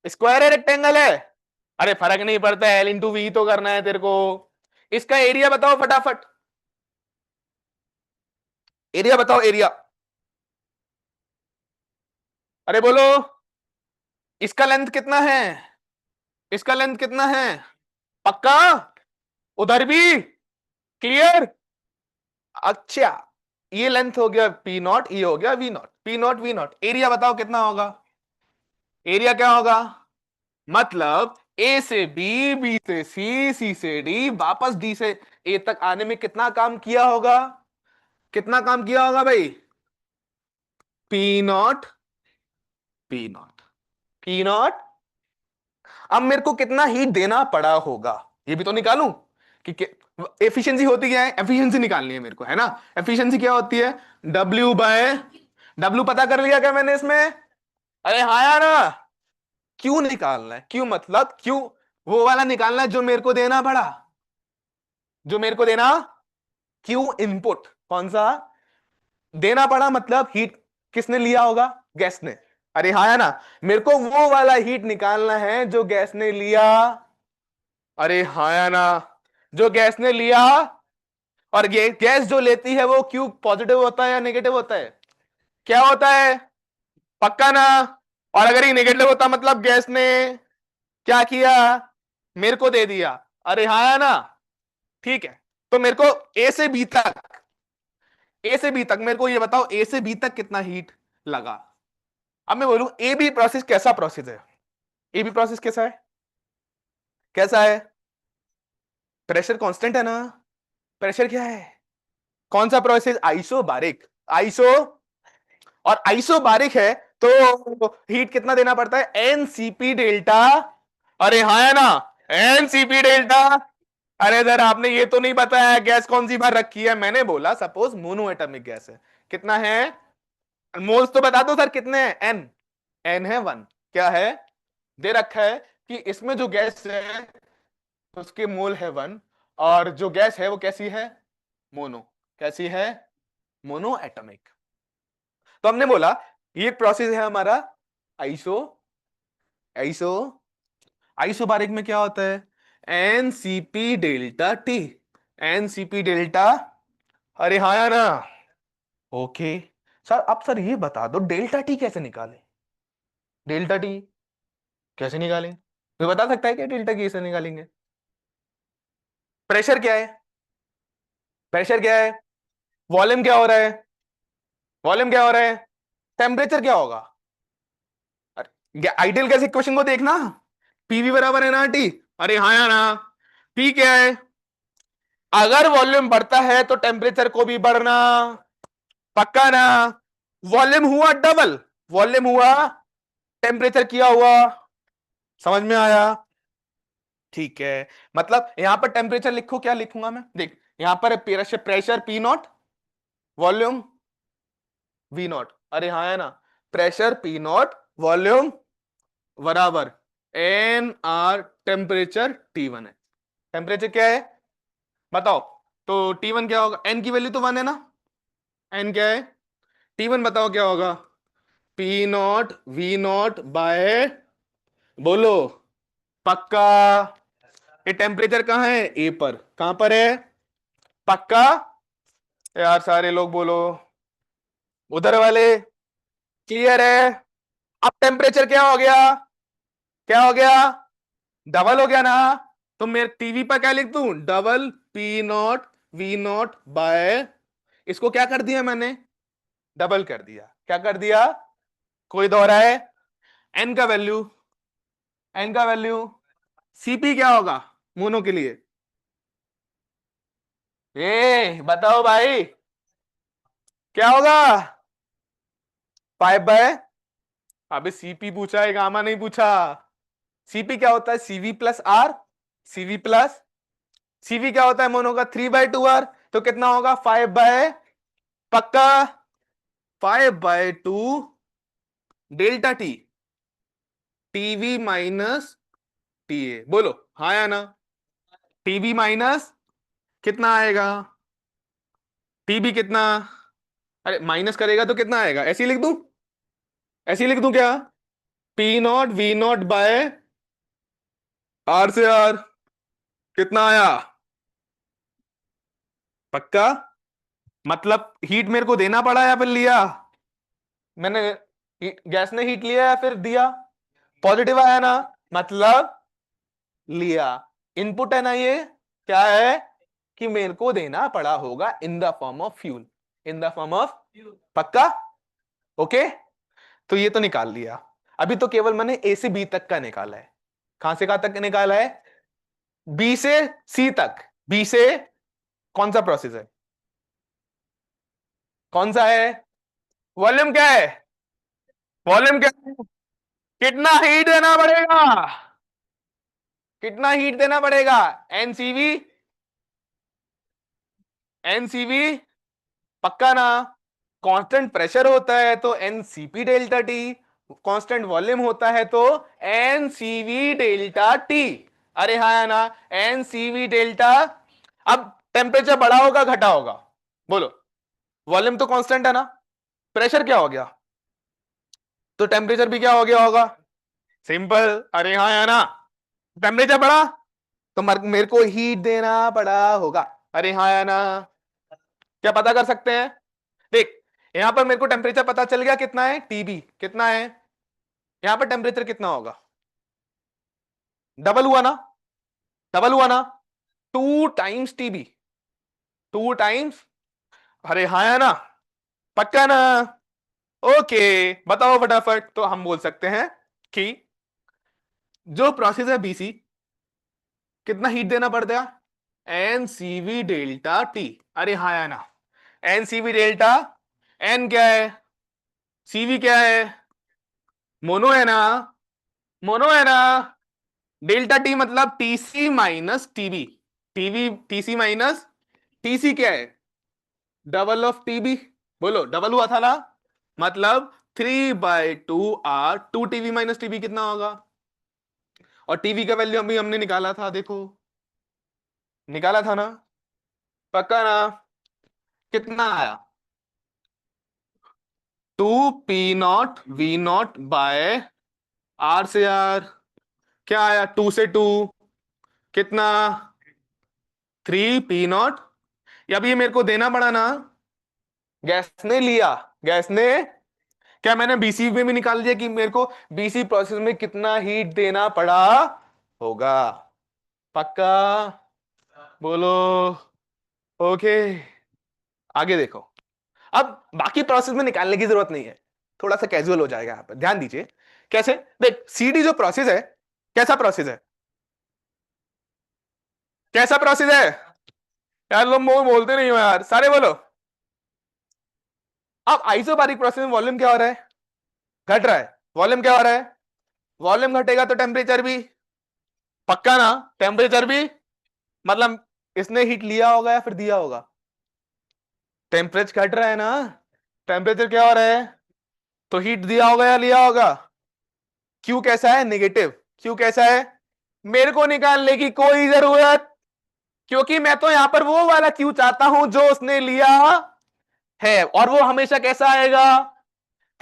स्क्वायर है, रेक्टेंगल है? अरे फर्क नहीं पड़ता, एल इंटू वी तो करना है तेरे को। इसका एरिया बताओ फटाफट। एरिया बताओ, एरिया। अरे बोलो। इसका लेंथ कितना है? इसका लेंथ कितना है? पक्का? उधर भी? क्लियर? अच्छा, ये लेंथ हो गया पी नॉट, ये हो गया V naught. P naught V naught, area बताओ कितना होगा? एरिया क्या होगा? मतलब ए से बी, बी से सी, सी से डी, वापस डी से ए तक आने में कितना काम किया होगा? कितना काम किया होगा भाई? P not, P not, P not. अब मेरे को कितना हीट देना पड़ा होगा, ये भी तो निकालूं कि एफिशिएंसी होती क्या है? एफिशिएंसी निकालनी है मेरे को, है ना? एफिशिएंसी क्या होती है? W by W. पता कर लिया क्या मैंने इसमें? अरे हाँ यार। क्यों निकालना है? क्यों मतलब क्यों? वो वाला निकालना है जो मेरे को देना पड़ा। जो मेरे को देना, क्यों इनपुट कौन सा देना पड़ा, मतलब हीट किसने लिया होगा? गैस ने। अरे हाँ या ना? मेरे को वो वाला हीट निकालना है जो गैस ने लिया। अरे हाँ या ना? जो गैस ने लिया। और ये गैस जो लेती है वो क्यों पॉजिटिव होता है या नेगेटिव होता है? क्या होता है? पक्का ना? और अगर ये नेगेटिव होता मतलब गैस ने क्या किया? मेरे को दे दिया। अरे हाँ या ना? ठीक है, तो मेरे को ए से बी तक, ए से बी तक मेरे को ये बताओ, ए से बी तक कितना हीट लगा? अब मैं बोलूं ए बी प्रोसेस कैसा प्रोसेस है? ए बी प्रोसेस कैसा है? कैसा है? प्रेशर कांस्टेंट है ना? प्रेशर क्या है? कौन सा प्रोसेस? आइसोबारिक। आइसो, और आइसोबारिक है तो हीट कितना देना पड़ता है? NCP delta. अरे हाँ है ना? NCP delta. अरे सर आपने ये तो नहीं बताया गैस कौन सी बार रखी है। मैंने बोला सपोज मोनो एटॉमिक गैस है, कितना है? मोल्स तो बता दो सर कितने हैं? एन। एन है 1। क्या है? दे रखा है कि इसमें जो गैस है उसके मोल है 1, और जो गैस है वो कैसी है? मोनो। कैसी है? Mono atomic. तो हमने बोला ये प्रोसेस है हमारा आइसो, आइसो, आइसोबारिक में क्या होता है? NCP delta T. NCP delta. अरे हाँ या ना? ओके सर, अब सर ये बता दो डेल्टा टी कैसे निकाले? डेल्टा टी कैसे निकालें? कोई बता सकता है क्या डेल्टा टी कैसे निकालेंगे? प्रेशर क्या है? प्रेशर क्या है? वॉल्यूम क्या हो रहा है? वॉल्यूम क्या हो रहा है? टेम्परेचर क्या होगा? आइडियल गैस इक्वेशन को देखना, पीवी बराबर है ना टी। अरे हाँ या ना? पी क्या है? अगर वॉल्यूम बढ़ता है तो टेम्परेचर को भी बढ़ना, पक्का ना? वॉल्यूम हुआ डबल, वॉल्यूम हुआ टेम्परेचर किया हुआ, समझ में आया? ठीक है, मतलब यहां पर टेम्परेचर लिखो, क्या लिखूंगा मैं, देख यहां पर pressure P not, volume we not, अरे हाँ है ना, प्रेशर पी नॉट, वॉल्यूम बराबर एन आर, टेम्परेचर T1 है। टेम्परेचर क्या है बताओ? तो T1 क्या होगा? एन की वैल्यू तो 1 है ना, एन क्या है? T1 बताओ क्या होगा? P naught V naught by, बोलो पक्का? ये टेम्परेचर कहां है? ए पर, कहां पर है? पक्का यार, सारे लोग बोलो, उधर वाले क्लियर है? अब टेम्परेचर क्या हो गया? क्या हो गया? डबल हो गया ना? तो मेरे टीवी पर क्या लिख दूं? Double P naught V naught by, इसको क्या कर दिया मैंने? डबल कर दिया। क्या कर दिया? कोई दोहरा है? एन का वैल्यू, एन का वैल्यू, सीपी क्या होगा मोनो के लिए? ए बताओ भाई, क्या होगा? 5/, अबे सीपी पूछा है, गामा नहीं पूछा। सीपी क्या होता है? C V plus R, C V plus, C V क्या होता है मोनो का? 3/2 आर, तो कितना होगा? 5/, पक्का 5/2 delta T, TV minus TA, बोलो हाँ या ना? टीबी माइनस कितना आएगा? टीबी कितना? अरे माइनस करेगा तो कितना आएगा? ऐसे ही लिख दूं, ऐसे ही लिख दूं क्या? P naught V naught by R से आर, कितना आया? पक्का? मतलब हीट मेरे को देना पड़ा या फिर लिया मैंने? गैस ने हीट लिया या फिर दिया? पॉजिटिव आया ना, मतलब लिया। इनपुट है ना ये, क्या है कि मेरे को देना पड़ा होगा in the form of fuel, in the form of, पक्का? ओके, तो ये तो निकाल लिया। अभी तो केवल मैंने ए से बी तक का निकाला है। कहां से कहां तक निकाला है? बी से सी तक। बी से कौन सा प्रोसेस है? कौन सा है? वॉल्यूम क्या है? वॉल्यूम क्या है? कितना हीट देना पड़ेगा? कितना हीट देना पड़ेगा? एनसीवी, एनसीवी, पक्का ना? कांस्टेंट प्रेशर होता है तो NCP delta T, constant volume होता है तो एनसीवी डेल्टा टी, अरे हाँ या ना? NCV delta. अब टेम्परेचर बढ़ा होगा घटा होगा, बोलो? वॉल्यूम तो कांस्टेंट है ना, प्रेशर क्या हो गया? तो टेम्परेचर भी क्या हो गया होगा? सिंपल, अरे हाँ या ना? टेम्परेचर बढ़ा तो मेरे को हीट देना पड़ा होगा, अरे हाँ या ना? क्या पता कर सकते हैं? देख, यहां पर मेरे को टेम्परेचर पता चल गया कितना है, टीबी कितना है, यहां पर टेम्परेचर कितना होगा? डबल हुआ ना, डबल हुआ ना, 2 टाइम्स टीबी, 2 टाइम्स, अरे हाँ या ना? पक्का ना? ओके, बताओ फटाफट। तो हम बोल सकते हैं कि जो प्रोसेस है बीसी, कितना हीट देना पड़ता है? एनसीवी डेल्टा टी, अरे हाँ या ना? एनसीवी डेल्टा, एन क्या है, सीवी क्या है, मोनो है ना, मोनो है ना? डेल्टा टी मतलब TC minus TB, TV TC minus TC क्या है? डबल ऑफ टीबी, बोलो डबल हुआ था ना, मतलब 3/2 आर, 2 टीवी माइनस टीबी कितना होगा? और टीवी का वैल्यू अभी हमने निकाला था, देखो निकाला था ना, पक्का ना? कितना आया? 2 P naught V naught by R से आर, क्या आया? 2 से 2 कितना? 3 पी नॉट। अब ये मेरे को देना पड़ा ना, गैस ने लिया, गैस ने, क्या मैंने बीसी में भी निकाल दिया कि मेरे को बीसी प्रोसेस में कितना हीट देना पड़ा होगा? पक्का? बोलो ओके। आगे देखो, अब बाकी प्रोसेस में निकालने की जरूरत नहीं है, थोड़ा सा कैजुअल हो जाएगा, यहां पर ध्यान दीजिए। कैसे? देख, सीडी जो प्रोसेस है, कैसा प्रोसेस है? कैसा प्रोसेस है? यार तुम वो बोलते नहीं हो यार, सारे बोलो। अब आइसोबारिक प्रोसेस में वॉल्यूम क्या हो रहा है? घट रहा है। वॉल्यूम क्या हो रहा है? वॉल्यूम घटेगा तो टेम्परेचर भी। पक्का ना? टेम्परेचर भी। मतलब इसने हीट लिया होगा या फिर दिया होगा? टेम्परेचर घट रहा है ना, टेम्परेचर क्या हो रहा है? तो हीट दिया होगा या लिया होगा? क्यू कैसा है? नेगेटिव। क्यू कैसा है? मेरे को निकालने की कोई जरूरत, क्योंकि मैं तो यहां पर वो वाला क्यू चाहता हूं जो उसने लिया है, और वो हमेशा कैसा आएगा?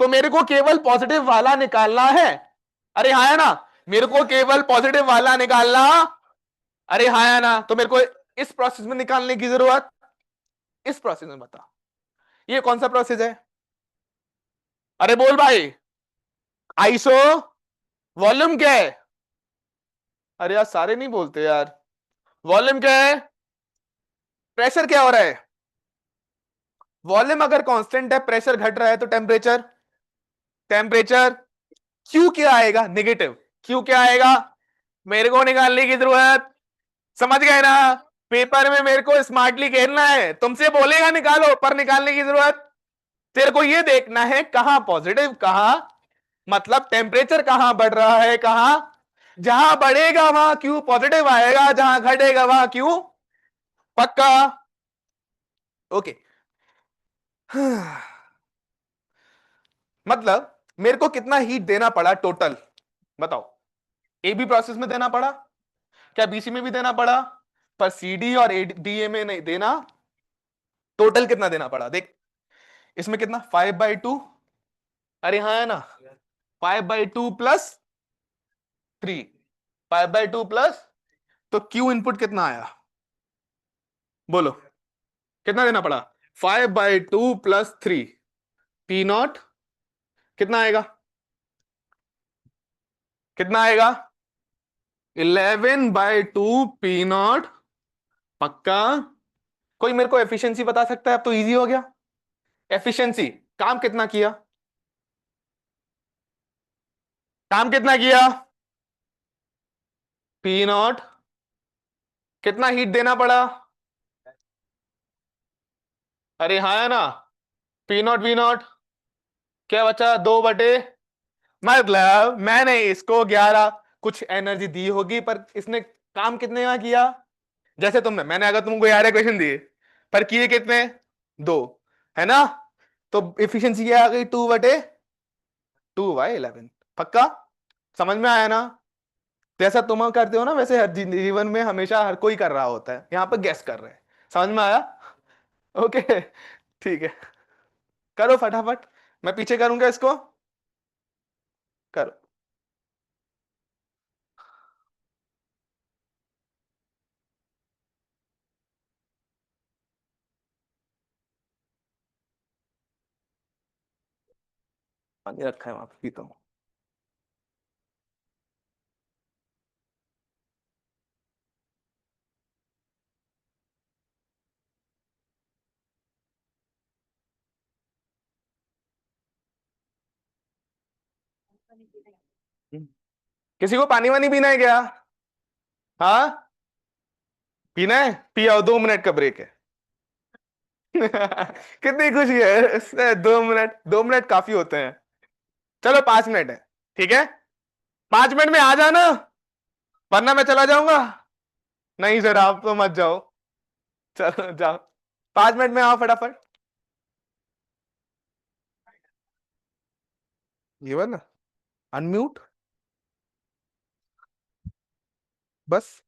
तो मेरे को केवल पॉजिटिव वाला निकालना है। अरे हाँ है ना? मेरे को केवल पॉजिटिव वाला निकालना। अरे हाँ है ना? तो मेरे को इस प्रोसेस में निकालने की जरूरत, इस प्रोसेस में बता, ये कौन सा प्रोसेस है? अरे बोल भाई। आइसो। वॉल्यूम क्या है? अरे यार सारे नहीं बोलते यार। वॉल्यूम क्या है? प्रेशर क्या हो रहा है? वॉल्यूम अगर कांस्टेंट है, प्रेशर घट रहा है, तो टेम्परेचर, टेम्परेचर। क्यू क्या आएगा? नेगेटिव। क्यू क्या आएगा? मेरे को निकालने की जरूरत, समझ गए ना? पेपर में मेरे को स्मार्टली खेलना है, तुमसे बोलेगा निकालो, पर निकालने की जरूरत तेरे को ये देखना है कहां पॉजिटिव, कहां, मतलब टेम्परेचर कहां बढ़ रहा है, कहां, जहां बढ़ेगा वहां क्यू पॉजिटिव आएगा, जहां घटेगा वहां क्यू। पक्का? ओके। मतलब मेरे को कितना हीट देना पड़ा टोटल, बताओ? ए बी प्रोसेस में देना पड़ा, क्या बीसी में भी देना पड़ा? पर सीडी और डीए में नहीं देना। टोटल कितना देना पड़ा देख, इसमें कितना, 5/2। अरे हाँ है ना? 5/2 + 3, 5/2 तो क्यू इनपुट कितना आया? बोलो, कितना देना पड़ा? 5/2 + 3, पी नॉट कितना आएगा? कितना आएगा? 11/2 पी नॉट। पक्का? कोई मेरे को एफिशिएंसी बता सकता है? अब तो इजी हो गया। एफिशिएंसी, काम कितना किया? काम कितना किया? P not. कितना हीट देना पड़ा? अरे हाँ है ना? पी नॉट वी नॉट क्या बचा? 2/, मतलब मैंने इसको 11 कुछ एनर्जी दी होगी, पर इसने काम कितने का किया? जैसे मैंने अगर तुमको 11 क्वेश्चन दिए, पर किए कितने? 2, है ना? तो एफिशिएंसी क्या आ गई? 2/11। पक्का? समझ में आया ना? जैसा तुम करते हो ना, वैसे हर जीवन में हमेशा हर कोई कर रहा होता है, यहां पर गेस कर रहे हैं। समझ में आया? ओके। ठीक है, करो फटाफट। मैं पीछे करूंगा इसको। करो। पानी रखा है वहां पे, पीता हूँ। किसी को पानी वानी पीना है क्या? हाँ, पीना है, पिया 2 मिनट का ब्रेक है। कितनी खुशी है इससे, 2 मिनट, 2 मिनट काफी होते हैं। चलो 5 मिनट है, ठीक है? 5 मिनट में आ जाना, वरना मैं चला जाऊंगा। नहीं सर, आप तो मत जाओ। चलो जाओ, 5 मिनट में आओ फटाफट। ये वाला अनम्यूट, बस।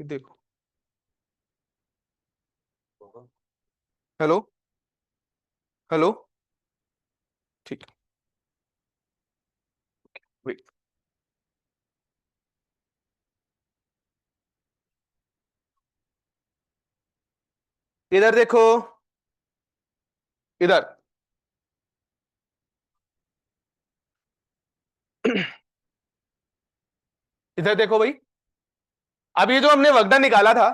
ये देखो, हेलो, हेलो, ठीक है, वेट, इधर देखो, इधर। इधर देखो भाई, अब ये जो हमने वर्क डन निकाला था,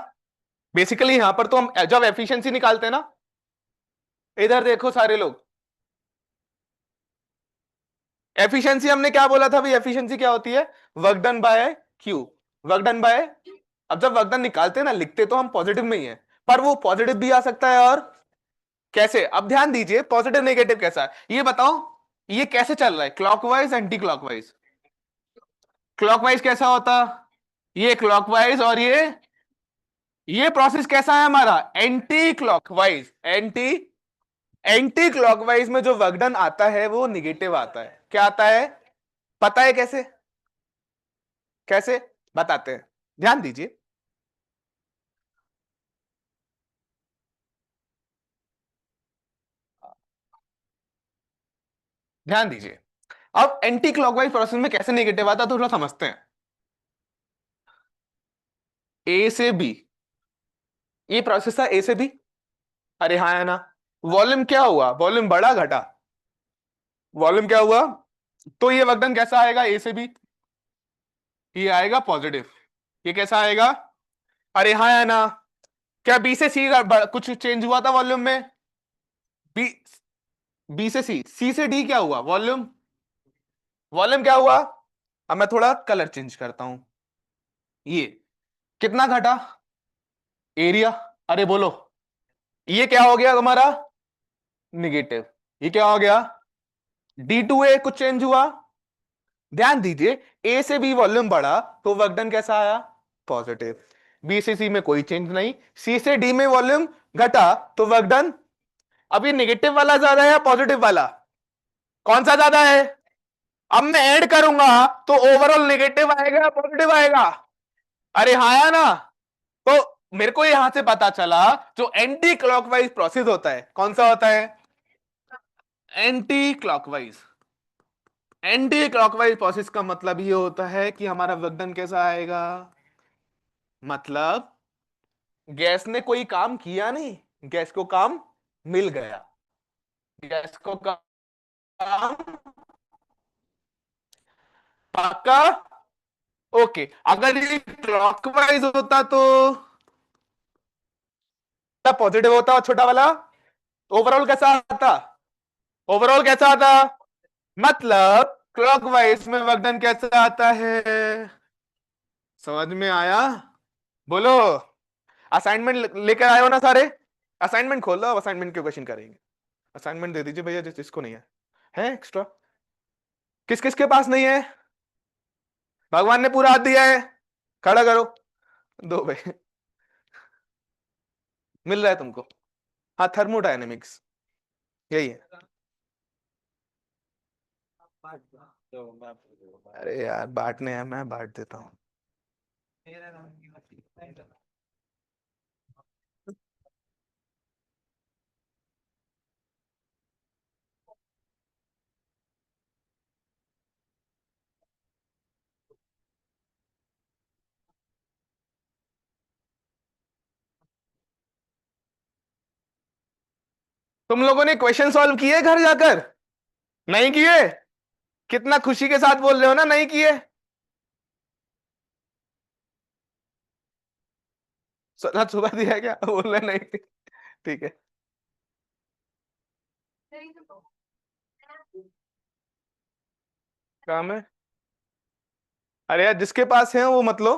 बेसिकली यहां पर तो हम जब एफिशिएंसी निकालते हैं ना, इधर देखो सारे लोग, एफिशिएंसी हमने क्या बोला था भाई, एफिशिएंसी क्या होती है, work done by Q, work done by. अब जब वर्क डन निकालते हैं ना, लिखते तो हम पॉजिटिव में ही है, पर वो पॉजिटिव भी आ सकता है, और कैसे, अब ध्यान दीजिए, पॉजिटिव नेगेटिव कैसा है ये बताओ, ये कैसे चल रहा है, क्लॉकवाइज एंटी क्लॉकवाइज, क्लॉकवाइज कैसा होता, ये क्लॉकवाइज, और ये प्रोसेस कैसा है हमारा, anti clockwise, anti, anti clockwise में जो वर्क डन आता है वो निगेटिव आता है, क्या आता है, पता है कैसे, कैसे बताते हैं, ध्यान दीजिए, ध्यान दीजिए, अब एंटी क्लॉकवाइज प्रोसेस में कैसे नेगेटिव आता है, तो थोड़ा समझते हैं, ए से बी, ये प्रोसेस था ए से बी, अरे हाँ है ना, वॉल्यूम क्या हुआ, वॉल्यूम बढ़ा घटा, वॉल्यूम क्या हुआ, तो ये वर्क डन कैसा आएगा ए से बी, ये आएगा पॉजिटिव, ये कैसा आएगा, अरे हाँ है ना, क्या बी से सी कुछ चेंज हुआ था वॉल्यूम में, बी, बी से सी से डी क्या हुआ, वॉल्यूम, वॉल्यूम क्या हुआ, अब मैं थोड़ा कलर चेंज करता हूं, ये कितना घटा, एरिया, अरे बोलो, ये क्या हो गया तुम्हारा, निगेटिव, ये क्या हो गया, D2A कुछ चेंज हुआ, ध्यान दीजिए, ए से बी वॉल्यूम बढ़ा तो वर्क डन कैसा आया, पॉजिटिव, बी से सी में कोई चेंज नहीं, सी से डी में वॉल्यूम घटा तो वर्क डन, अब ये निगेटिव वाला ज्यादा है या पॉजिटिव वाला, कौन सा ज्यादा है, अब मैं ऐड करूंगा तो ओवरऑल नेगेटिव आएगा या पॉजिटिव आएगा, अरे हाँ या ना, तो मेरे को यहां से पता चला, जो एंटी क्लॉकवाइज प्रोसेस होता है कौन सा होता है, anti clockwise, anti clockwise process का मतलब ये होता है कि हमारा वर्क डन कैसा आएगा, मतलब गैस ने कोई काम किया नहीं, गैस को काम मिल गया, गैस को काम, पक्का, ओके, अगर ये क्लॉकवाइज होता तो पॉजिटिव होता और छोटा वाला, ओवरऑल कैसा आता, ओवरऑल कैसा आता, मतलब क्लॉकवाइज में वर्क डन कैसा आता है, समझ में आया, बोलो, असाइनमेंट लेकर आए हो ना सारे, असाइनमेंट खोल लो, अब असाइनमेंट के क्वेश्चन करेंगे, असाइनमेंट दे दीजिए भैया जिसको नहीं है एक्स्ट्रा, किस किस के पास नहीं है, भगवान ने पूरा हाथ दिया है, खड़ा करो, दो भाई, मिल रहा है तुमको, हाँ थर्मोडायनेमिक्स, यही है, अरे यार बांटने हैं, मैं बांट देता हूँ, तुम लोगों ने क्वेश्चन सॉल्व किए घर जाकर, नहीं किए, कितना खुशी के साथ बोल रहे हो ना, नहीं किए, सच सुबह दिया है क्या, बोल रहे नहीं, ठीक है, काम है, अरे यार जिसके पास है वो मत लो,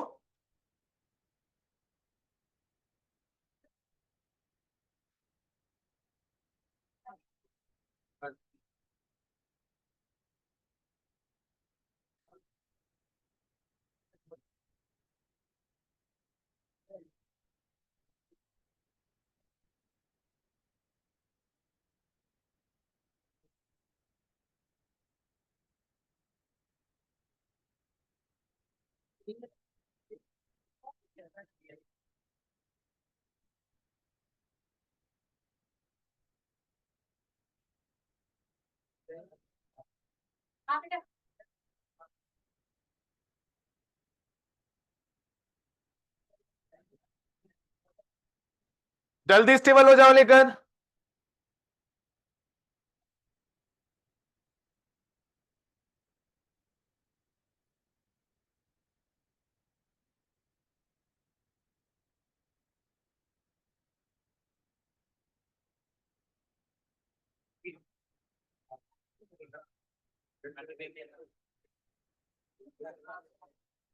जल्दी स्टेबल हो जाओ लेकर।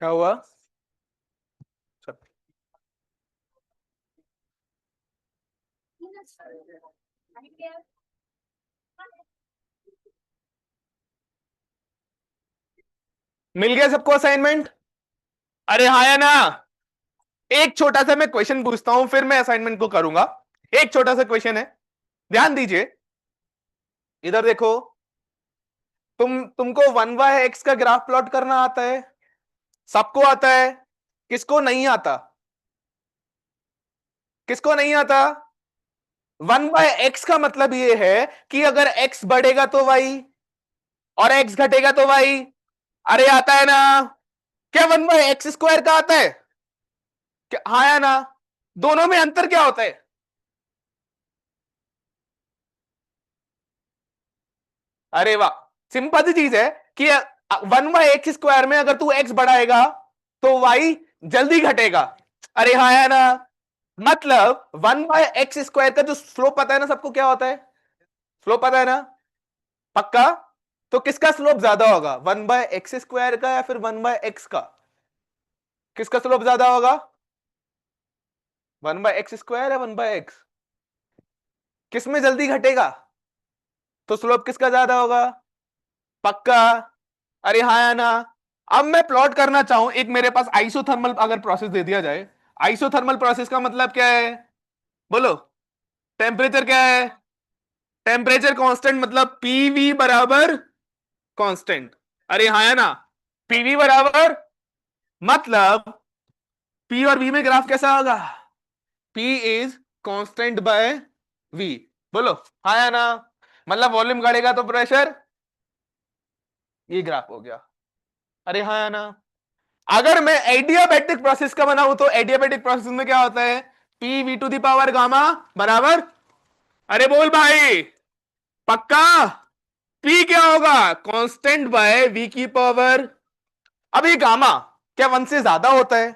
क्या हुआ? सब मिल गया सबको असाइनमेंट? अरे हाँ या ना? एक छोटा सा मैं क्वेश्चन पूछता हूं, फिर मैं असाइनमेंट को करूंगा। एक छोटा सा क्वेश्चन है, ध्यान दीजिए। इधर देखो, तुमको 1/x का ग्राफ प्लॉट करना आता है? सबको आता है। किसको नहीं आता? किसको नहीं आता? 1/x का मतलब ये है कि अगर x बढ़ेगा तो y, और x घटेगा तो y। अरे आता है ना? क्या 1/x² का आता है? क्या हाँ या ना? दोनों में अंतर क्या होता है? अरे वाह, सिंपल सी चीज है कि 1/x² में अगर तू x बढ़ाएगा तो y जल्दी घटेगा। अरे हाँ या ना? मतलब 1/x² का जो स्लोप पता है ना सबको, क्या होता है? स्लोप पता है ना? पक्का? तो किसका स्लोप ज्यादा होगा, 1/x² का या फिर 1/x का? किसका स्लोप ज्यादा होगा? 1/x² या 1/x? किस में जल्दी घटेगा? तो स्लोप किसका ज्यादा होगा? पक्का? अरे हाँ या ना? अब मैं प्लॉट करना चाहूं, एक मेरे पास आइसोथर्मल अगर प्रोसेस दे दिया जाए। आइसोथर्मल प्रोसेस का मतलब क्या है? बोलो। टेम्परेचर क्या है? टेम्परेचर कांस्टेंट, मतलब पीवी बराबर कांस्टेंट। अरे हाँ या ना? पीवी बराबर, मतलब पी और वी में ग्राफ कैसा होगा? P is constant by V. बोलो हाँ या ना? मतलब वॉल्यूम बढ़ेगा तो प्रेशर, ये ग्राफ हो गया। अरे हाँ या ना? अगर मैं एडियाबैटिक प्रोसेस का बनाऊं तो एडियाबैटिक प्रोसेस में क्या होता है? P V to the power gamma बराबर, अरे बोल भाई, पक्का? पी क्या होगा? कांस्टेंट बाय वी की पावर। अब ये गामा क्या वन से ज्यादा होता है?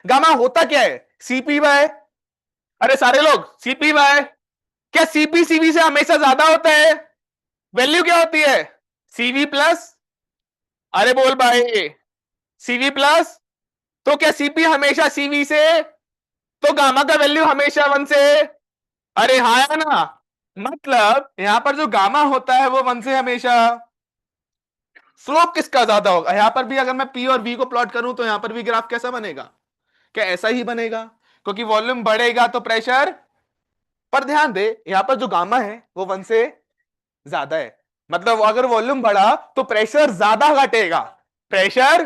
गामा होता क्या है? सीपी बाय, अरे सारे लोग सीपी बाय, क्या सीपी सीवी से हमेशा ज्यादा होता है? वैल्यू क्या होती है? सीवी प्लस, अरे बोल भाई, सीवी प्लस। तो क्या सीपी हमेशा सीवी से? तो गामा का वैल्यू हमेशा वन से? अरे हाँ या ना? मतलब यहां पर जो गामा होता है वो वन से हमेशा। स्लोप किसका ज्यादा होगा? यहां पर भी अगर मैं पी और वी को प्लॉट करूं तो यहां पर भी ग्राफ कैसा बनेगा? क्या ऐसा ही बनेगा? क्योंकि वॉल्यूम बढ़ेगा तो प्रेशर। पर ध्यान दे, यहां पर जो गामा है वो वन से ज्यादा है, मतलब अगर वॉल्यूम बढ़ा तो प्रेशर ज्यादा घटेगा। प्रेशर,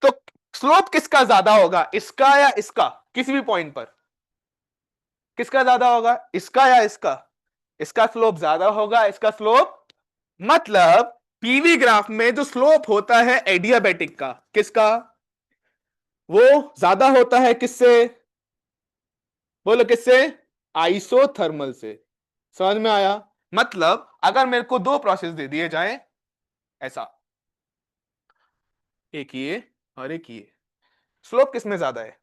तो स्लोप किसका ज्यादा होगा, इसका या इसका? किसी भी पॉइंट पर किसका ज्यादा होगा, इसका या इसका? इसका स्लोप ज्यादा होगा, इसका स्लोप। मतलब पीवी ग्राफ में जो स्लोप होता है एडियाबैटिक का, किसका? वो ज्यादा होता है किससे? बोलो किससे? आइसोथर्मल से। समझ में आया? मतलब अगर मेरे को दो प्रोसेस दे दिए जाएं ऐसा, एक ये और एक ये, स्लोप किसमें ज्यादा है?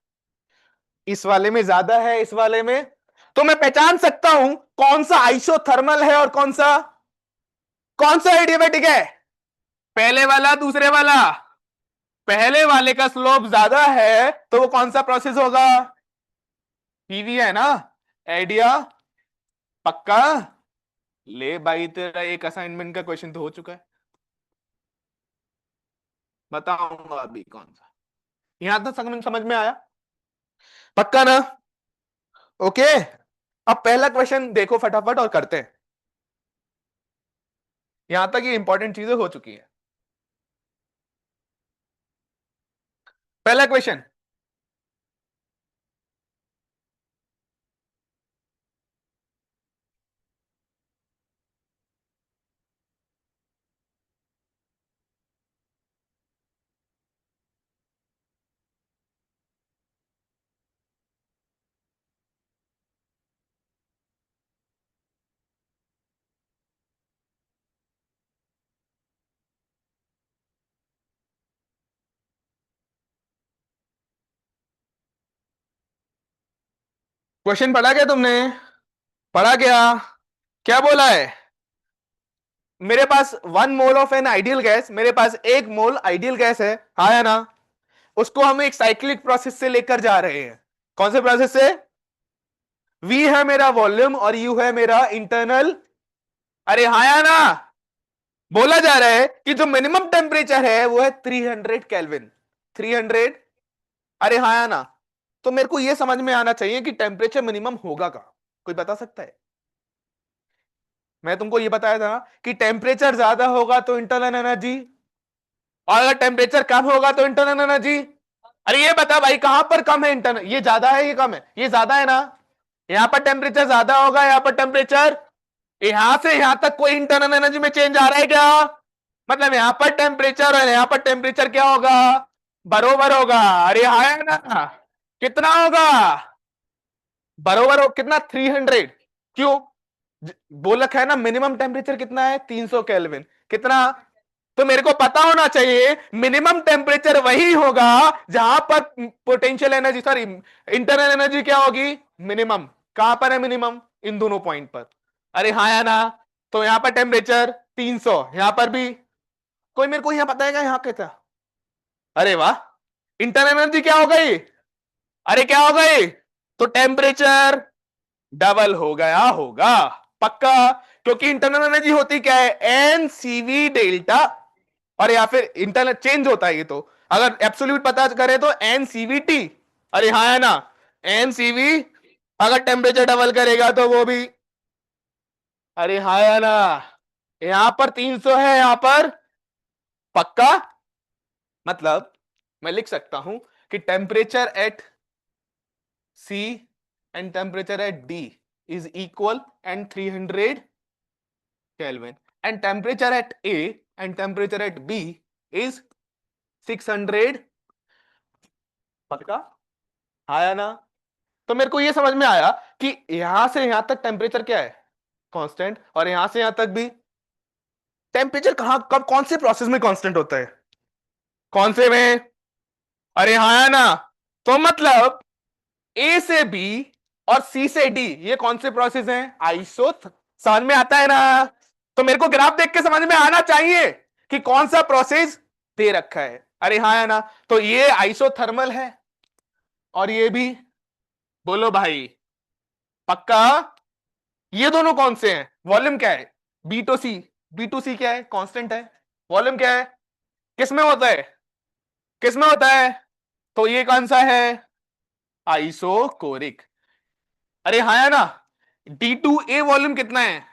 इस वाले में ज्यादा है, इस वाले में। तो मैं पहचान सकता हूं कौन सा आइसोथर्मल है और कौन सा एडियाबैटिक है। पहले वाला, दूसरे वाला? पहले वाले का स्लोप ज्यादा है तो वो कौन सा प्रोसेस होगा? पीवी है ना? आइडिया? पक्का? ले भाई, तेरा एक असाइनमेंट का क्वेश्चन तो हो चुका है, बताऊंगा अभी कौन सा। यहां तक समझ में आया? पक्का ना? ओके। अब पहला क्वेश्चन देखो फटाफट और करते हैं। यहां तक ये इंपॉर्टेंट चीजें हो चुकी है। पहला क्वेश्चन, क्वेश्चन पढ़ा क्या तुमने? पढ़ा क्या? क्या बोला है? मेरे पास 1 mole of an ideal gas, मेरे पास 1 मोल आइडियल गैस है, हाँ या ना? उसको हम एक साइक्लिक प्रोसेस से लेकर जा रहे हैं। कौन से प्रोसेस से? V है मेरा वॉल्यूम और U है मेरा इंटरनल। अरे हाँ या ना? बोला जा रहा है कि जो मिनिमम टेम्परेचर है वो है 300 केल्विन। 300। अरे हाँ या ना? तो मेरे को यह समझ में आना चाहिए कि टेम्परेचर मिनिमम होगा कहां। कोई बता सकता है? मैं तुमको यह बताया था कि टेम्परेचर ज्यादा होगा तो इंटरनल एनर्जी, और अगर टेम्परेचर कम होगा तो इंटरनल एनर्जी। अरे ये बता भाई, कहां पर कम है इंटरनल? ये ज्यादा है, ये कम है? ये ज्यादा है ना? यहां पर टेम्परेचर ज्यादा होगा, यहां पर टेम्परेचर, यहां से यहां तक कोई इंटरनल एनर्जी में चेंज आ रहा है क्या? मतलब यहां पर टेम्परेचर और यहां पर टेम्परेचर क्या होगा? बरोबर होगा। अरे हाँ है ना? कितना होगा? बरोबर हो कितना? 300। क्यों? बोल रखा है ना मिनिमम टेम्परेचर कितना है? 300 केल्विन। कितना? तो मेरे को पता होना चाहिए मिनिमम टेम्परेचर वही होगा जहां पर potential energy, sorry internal energy क्या होगी? मिनिमम। कहां पर है मिनिमम? इन दोनों पॉइंट पर। अरे हाँ या ना? तो यहां पर टेम्परेचर 300, यहां पर भी। कोई मेरे को यहां बताएगा यहां कितना? अरे वाह, इंटरनल एनर्जी क्या हो गई? अरे क्या हो गई? तो टेम्परेचर डबल हो गया होगा, पक्का। क्योंकि इंटरनल एनर्जी होती क्या है? N CV delta. और या फिर इंटरनल चेंज होता है ये तो, अगर एब्सोल्यूट पता करें तो एन सीवी टी। अरे हाँ है ना? एन सीवी, अगर टेम्परेचर डबल करेगा तो वो भी। अरे हाँ है ना? यहां पर 300 है, यहां पर पक्का। मतलब मैं लिख सकता हूं कि temperature at C and temperature at D is equal and 300 Kelvin, and temperature at A and temperature at B is 600। पक्का? आया ना? तो मेरे को ये समझ में आया कि यहां से यहां तक टेम्परेचर क्या है? कांस्टेंट। और यहां से यहां तक भी टेम्परेचर कहां कब कौन से प्रोसेस में कांस्टेंट होता है? कौन से में? अरे हाँ है ना? तो मतलब ए से बी और सी से डी ये कौन से प्रोसेस हैं? आइसो। समझ में आता है ना? तो मेरे को ग्राफ देख के समझ में आना चाहिए कि कौन सा प्रोसेस दे रखा है। अरे हाँ है ना? तो ये आइसोथर्मल है और ये भी। बोलो भाई, पक्का? ये दोनों कौन से हैं? वॉल्यूम क्या है? B to c. B to c क्या है? कांस्टेंट है। वॉल्यूम क्या है? किसमें होता है? किसमें होता है? तो ये कौन सा है? आइसोकोरिक। अरे हाँ है ना? डी टू ए वॉल्यूम कितना है?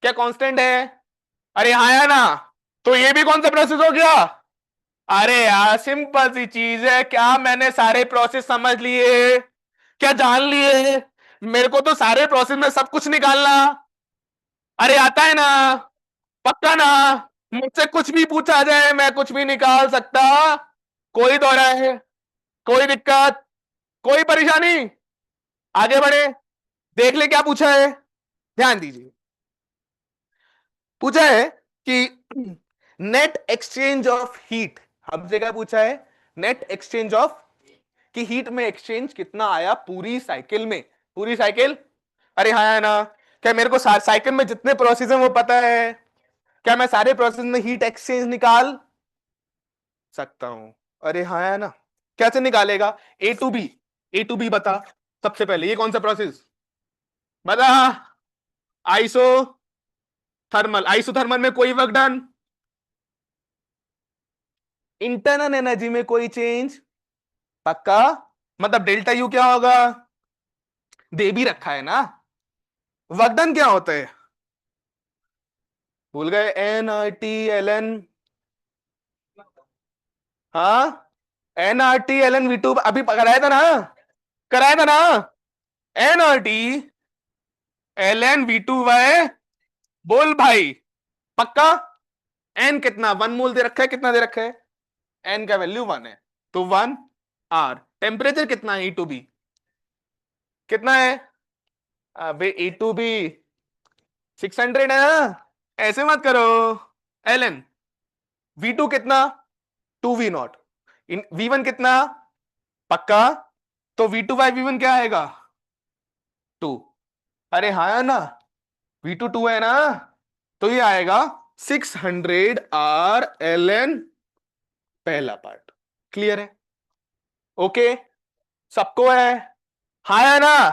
क्या कांस्टेंट है? अरे हाँ है ना? तो ये भी कौन सा प्रोसेस हो गया? अरे यार सिंपल सी चीज है, क्या मैंने सारे प्रोसेस समझ लिए? क्या जान लिए? मेरे को तो सारे प्रोसेस में सब कुछ निकालना अरे आता है ना? पक्का ना? मुझसे कुछ भी पूछा जाए मैं कुछ भी निकाल सकता। कोई दौरा है? कोई दिक्कत? कोई परेशानी? आगे बढ़े, देख ले क्या पूछा है। ध्यान दीजिए, पूछा है कि नेट एक्सचेंज ऑफ हीट। हमसे क्या पूछा है? नेट एक्सचेंज ऑफ, कि हीट में एक्सचेंज कितना आया पूरी साइकिल में। पूरी साइकिल। अरे हाँ है ना? क्या मेरे को साइकिल में जितने प्रोसेस हैं वो पता है? क्या मैं सारे प्रोसेस में हीट एक्सचेंज निकाल सकता हूं? अरे हाँ है ना? कैसे निकालेगा? A to b. A to b बता। सबसे पहले ये कौन सा प्रोसेस बता? Iso thermal. आइसोथर्मल में कोई वर्क डन, इंटरनल एनर्जी में कोई चेंज, पक्का। मतलब डेल्टा यू क्या होगा? दे भी रखा है ना? वर्क डन क्या होता है? भूल गए? N R T l n. हाँ, n R T l n v two अभी कराया था ना? कराया था ना? N R T l n v two y. बोल भाई, पक्का? एन कितना? 1 मोल दे रखा है, कितना दे रखा है? एन का वैल्यू 1 है, तो 1 आर। टेम्परेचर कितना है? ई टू बी कितना है? अबे ई टू बी 600 है ना? ऐसे मत करो। एल एन वी टू कितना? 2 वी नॉट। वी वन कितना? पक्का? तो V two by V one क्या आएगा? टू। अरे हाँ है ना, V2 2 है ना, तो ये आएगा 600 RLN पहला पार्ट। क्लियर है? ओके, सबको है? हाँ है ना?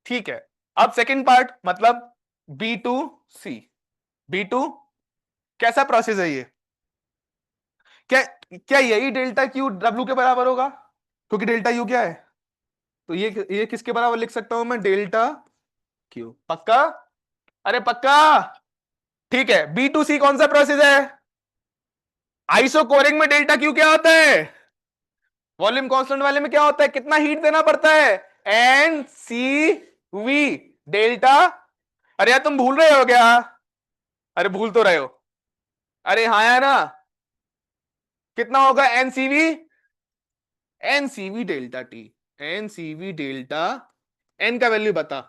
ठीक है। अब सेकंड पार्ट मतलब B2C। B2 कैसा प्रोसेस है ये? क्या क्या यही डेल्टा क्यू डब्ल्यू के बराबर होगा? क्योंकि डेल्टा यू क्या है, तो ये किसके बराबर लिख सकता हूं मैं? Delta Q. पक्का? अरे पक्का? ठीक है। B2C कौन सा प्रोसेस है? आइसोकोरिक में डेल्टा क्यू क्या होता है? वॉल्यूम कांस्टेंट वाले में क्या होता है? कितना हीट देना पड़ता है? NCV delta. अरे यार तुम भूल रहे हो क्या? अरे भूल तो रहे हो। अरे हाँ यार ना, कितना होगा n C V? N C V delta T. N C V delta n का वैल्यू बता।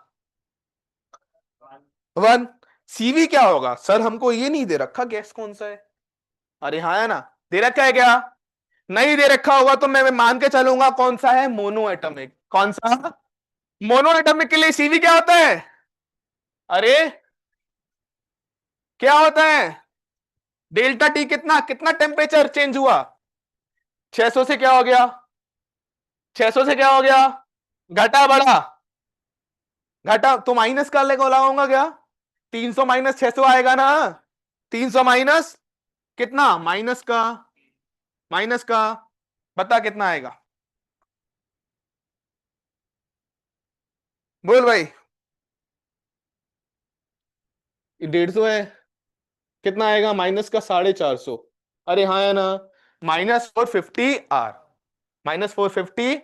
1। सीवी क्या होगा सर? हमको ये नहीं दे रखा गैस कौन सा है। अरे हाँ है ना, दे रखा है क्या? नहीं दे रखा होगा तो मैं मान के चलूंगा कौन सा है? Mono atomic. कौन सा? मोनो एटॉमिक के लिए सीवी क्या होता है? अरे क्या होता है? Delta T. कितना कितना टेम्परेचर चेंज हुआ? 600 से क्या हो गया? 600 से क्या हो गया? घटा बढ़ा? घटा तो माइनस कर लेगा लगाऊंगा क्या? 300 माइनस 600 आएगा ना? 300 माइनस कितना? माइनस का माइनस का बता कितना आएगा? बोल भाई। 150 है। कितना आएगा? माइनस का 450। अरे हाँ है ना, -450 R। -450।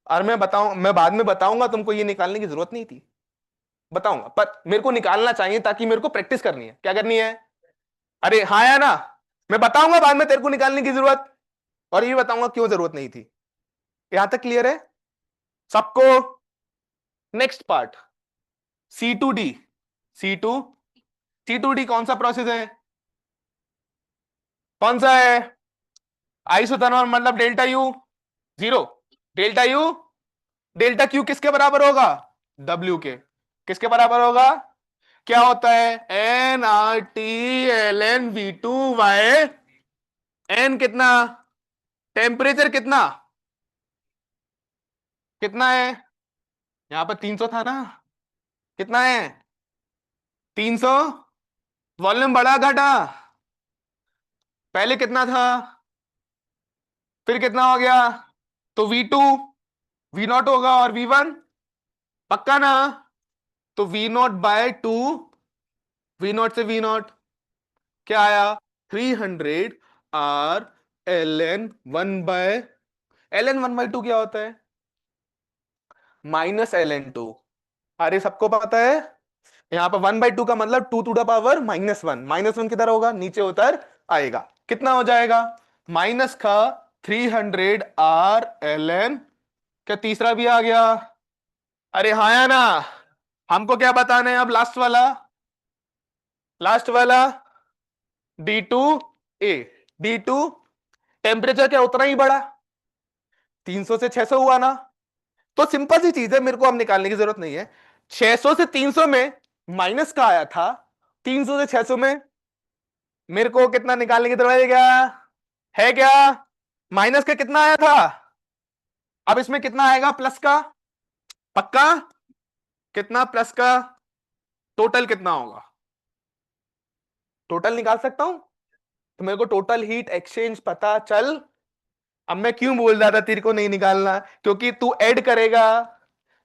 और मैं बताऊं, मैं बाद में बताऊंगा, तुमको ये निकालने की जरूरत नहीं थी, बताऊंगा, पर मेरे को निकालना चाहिए ताकि मेरे को प्रैक्टिस करनी है। क्या करनी है? अरे हाँ है ना, मैं बताऊंगा बाद में तेरे को निकालने की जरूरत, और ये बताऊंगा क्यों जरूरत नहीं थी। यहां तक क्लियर है सबको? Next part C2D। C2 C2D कौन सा प्रोसेस है? कौन सा है? आइसोथर्मल मतलब delta U 0। Delta U delta Q किसके बराबर होगा? W के। किसके बराबर होगा? क्या होता है? NRT ln V2 एन कितना? टेम्परेचर कितना? कितना है? यहां पर 300 था ना? कितना है? 300। वॉल्यूम बढ़ा घटा? पहले कितना था, फिर कितना हो गया? तो V2 V0 होगा और V1। पक्का ना? तो V0/2। V0 से V0 क्या आया? 300 R ln 1/2 क्या होता है? -ln 2। अरे सबको पता है। यहां पर 1/2 का मतलब 2 to the power -1। -1 किधर होगा? नीचे उतर आएगा। कितना हो जाएगा? माइनस का 300 R ln, क्या तीसरा भी आ गया? अरे हाँ या ना? हमको क्या बताना है अब? लास्ट वाला, लास्ट वाला D2A। D2 टेम्परेचर क्या उतना ही बढ़ा? 300 से 600 हुआ ना? तो सिंपल सी चीज है, मेरे को अब निकालने की जरूरत नहीं है। 600 से 300 में माइनस का आया था, 300 से 600 में मेरे को कितना निकालने की जरूरत है क्या? है क्या? माइनस का कितना आया था? अब इसमें कितना आएगा प्लस का? पक्का? कितना प्लस का? टोटल कितना होगा? टोटल निकाल सकता हूं? तो मेरे को टोटल हीट एक्सचेंज पता चल। अब मैं क्यों बोल रहा था तेरे को नहीं निकालना, क्योंकि तू ऐड करेगा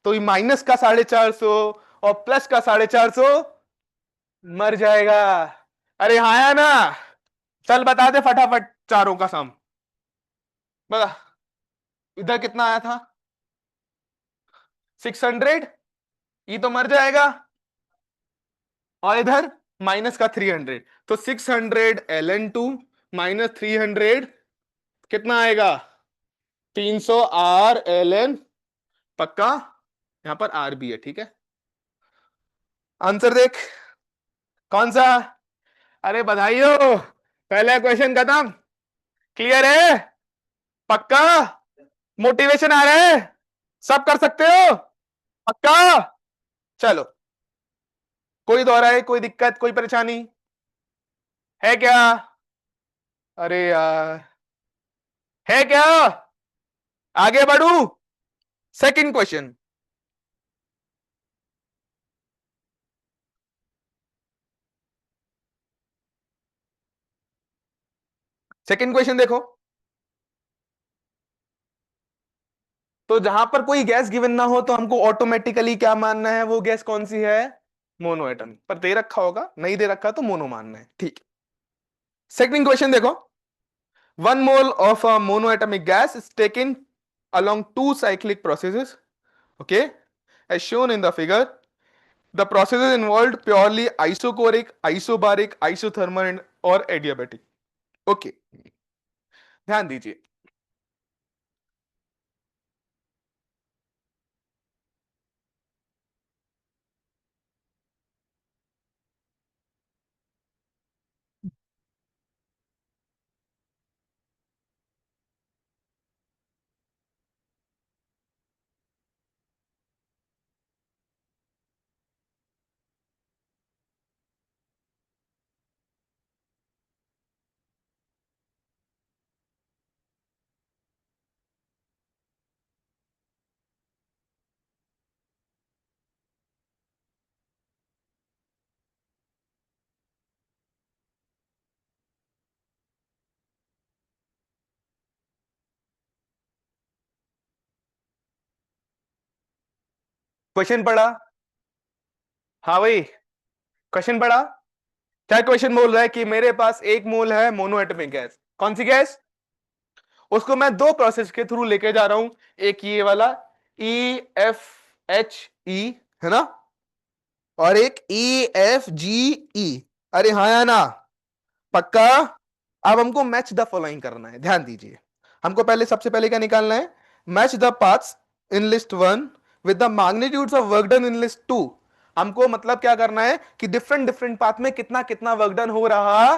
तो माइनस का 450 और प्लस का 450 मर जाएगा। अरे हाँ या ना? चल बता दे फटाफट चारों का सम बता। इधर कितना आया था? 600। ये तो मर जाएगा। और इधर माइनस का 300, तो 600 ln 2 -300 कितना आएगा? 300 R ln। पक्का? यहां पर R भी है, ठीक है। आंसर देख कौन सा? अरे बधाई हो, पहला क्वेश्चन खत्म। क्लियर है? पक्का? मोटिवेशन आ रहा है? सब कर सकते हो? पक्का? चलो, कोई दोहराए, कोई दिक्कत, कोई परेशानी है क्या? अरे यार, है क्या? आगे बढ़ू? Second question. सेकंड क्वेश्चन देखो। तो जहां पर कोई गैस गिवन ना हो तो हमको ऑटोमेटिकली क्या मानना है? वो गैस कौन सी है? Mono atom. पर दे रखा होगा, नहीं दे रखा तो मोनो मानना है, ठीक। सेकंड क्वेश्चन देखो। 1 mole of a monoatomic gas is taken along two cyclic processes, okay, as shown in the figure. The processes involved purely isochoric, isobaric, isothermal and or adiabatic. Okay, ध्यान दीजिए। Question पढ़ा? हाँ भाई, question पढ़ा? क्या question बोल रहा है कि मेरे पास एक मोल है मोनो एटमिक गैस। कौन सी गैस? उसको मैं दो प्रोसेस के थ्रू लेके जा रहा हूं। एक ये वाला EFHE, है ना, और एक EFGE। अरे हाँ या ना? पक्का? अब हमको मैच द फॉलोइंग करना है, ध्यान दीजिए। हमको पहले, सबसे पहले क्या निकालना है? Match the paths in list 1 with the magnitudes of work done in list 2। हमको मतलब क्या करना है कि डिफरेंट डिफरेंट पाथ में कितना कितना वर्क डन हो रहा,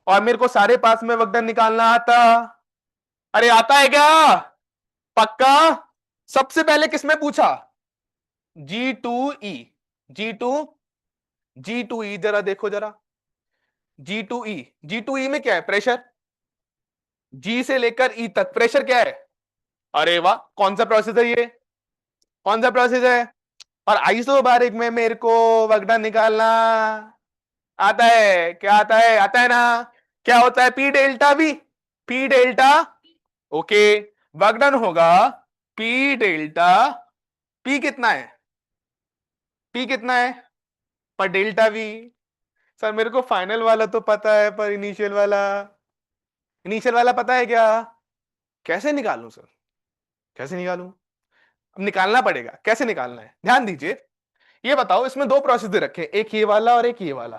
और मेरे को सारे पाथ में वर्क डन निकालना आता। अरे आता है क्या? पक्का? सबसे पहले किसमें पूछा? G2E। G2, G2E जरा देखो जरा। G2E, G2E में क्या है? प्रेशर। G से लेकर E तक प्रेशर क्या है? अरे वाह, कौन सा प्रोसेस है ये? कौन सा प्रोसेस है? और आइसोबारिक में मेरे को वगडन निकालना आता है। क्या आता है? आता है ना? क्या होता है? पी डेल्टा भी। P delta, okay. वगडन होगा पी डेल्टा। पी कितना है? पी कितना है? पर डेल्टा वी। सर मेरे को फाइनल वाला तो पता है, पर इनिशियल वाला, इनिशियल वाला पता है क्या? कैसे निकालूं सर? कैसे निकालूं? अब निकालना पड़ेगा। कैसे निकालना है? ध्यान दीजिए। ये बताओ, इसमें दो प्रोसेस दे रखे हैं, एक ये वाला और एक ये वाला।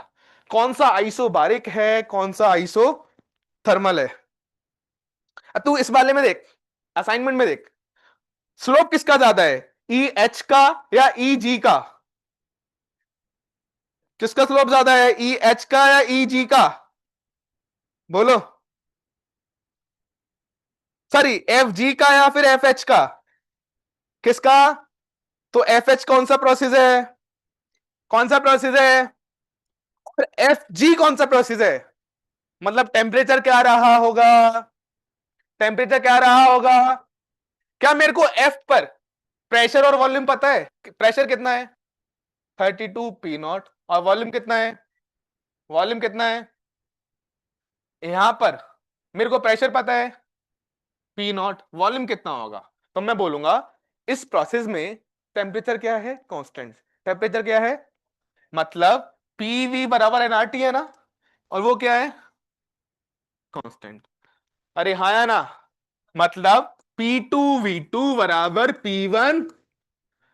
कौन सा आइसोबारिक है, कौन सा आइसो थर्मल है? अब तू इस वाले में देख, असाइनमेंट में देख, स्लोप किसका ज्यादा है? ई एच का या ई जी का? किसका स्लोप ज्यादा है, ई एच का या ई जी का? बोलो। सॉरी, एफ जी का या फिर एफ एच का? किसका? तो एफ एच कौन सा प्रोसेस है? कौन सा प्रोसेस है? और एफ जी कौन सा प्रोसेस है? मतलब टेम्परेचर क्या रहा होगा? टेम्परेचर क्या रहा होगा? क्या मेरे को एफ पर प्रेशर और वॉल्यूम पता है? प्रेशर कितना है? 32 P0। और वॉल्यूम कितना है? वॉल्यूम कितना है? यहां पर मेरे को प्रेशर पता है P0। वॉल्यूम कितना होगा? तो मैं बोलूंगा इस प्रोसेस में टेम्परेचर क्या है? कांस्टेंट। टेम्परेचर क्या है? मतलब पीवी बराबर एनआरटी है ना, और वो क्या है? कांस्टेंट। अरे हाँ या ना? मतलब P2V2 बराबर P1।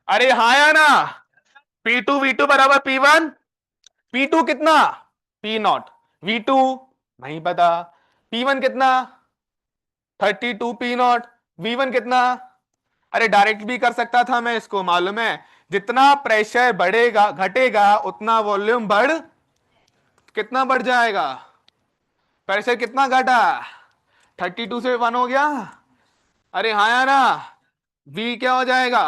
अरे हाँ या ना? P2V2 बराबर P1। P2 कितना? P0। V2 नहीं पता। P1 कितना? 32 P0। V1 कितना? अरे डायरेक्ट भी कर सकता था मैं इसको, मालूम है। जितना प्रेशर बढ़ेगा घटेगा उतना वॉल्यूम बढ़, कितना बढ़ जाएगा? प्रेशर कितना घटा? 32 से 1 हो गया। अरे हाँ या ना? V क्या हो जाएगा?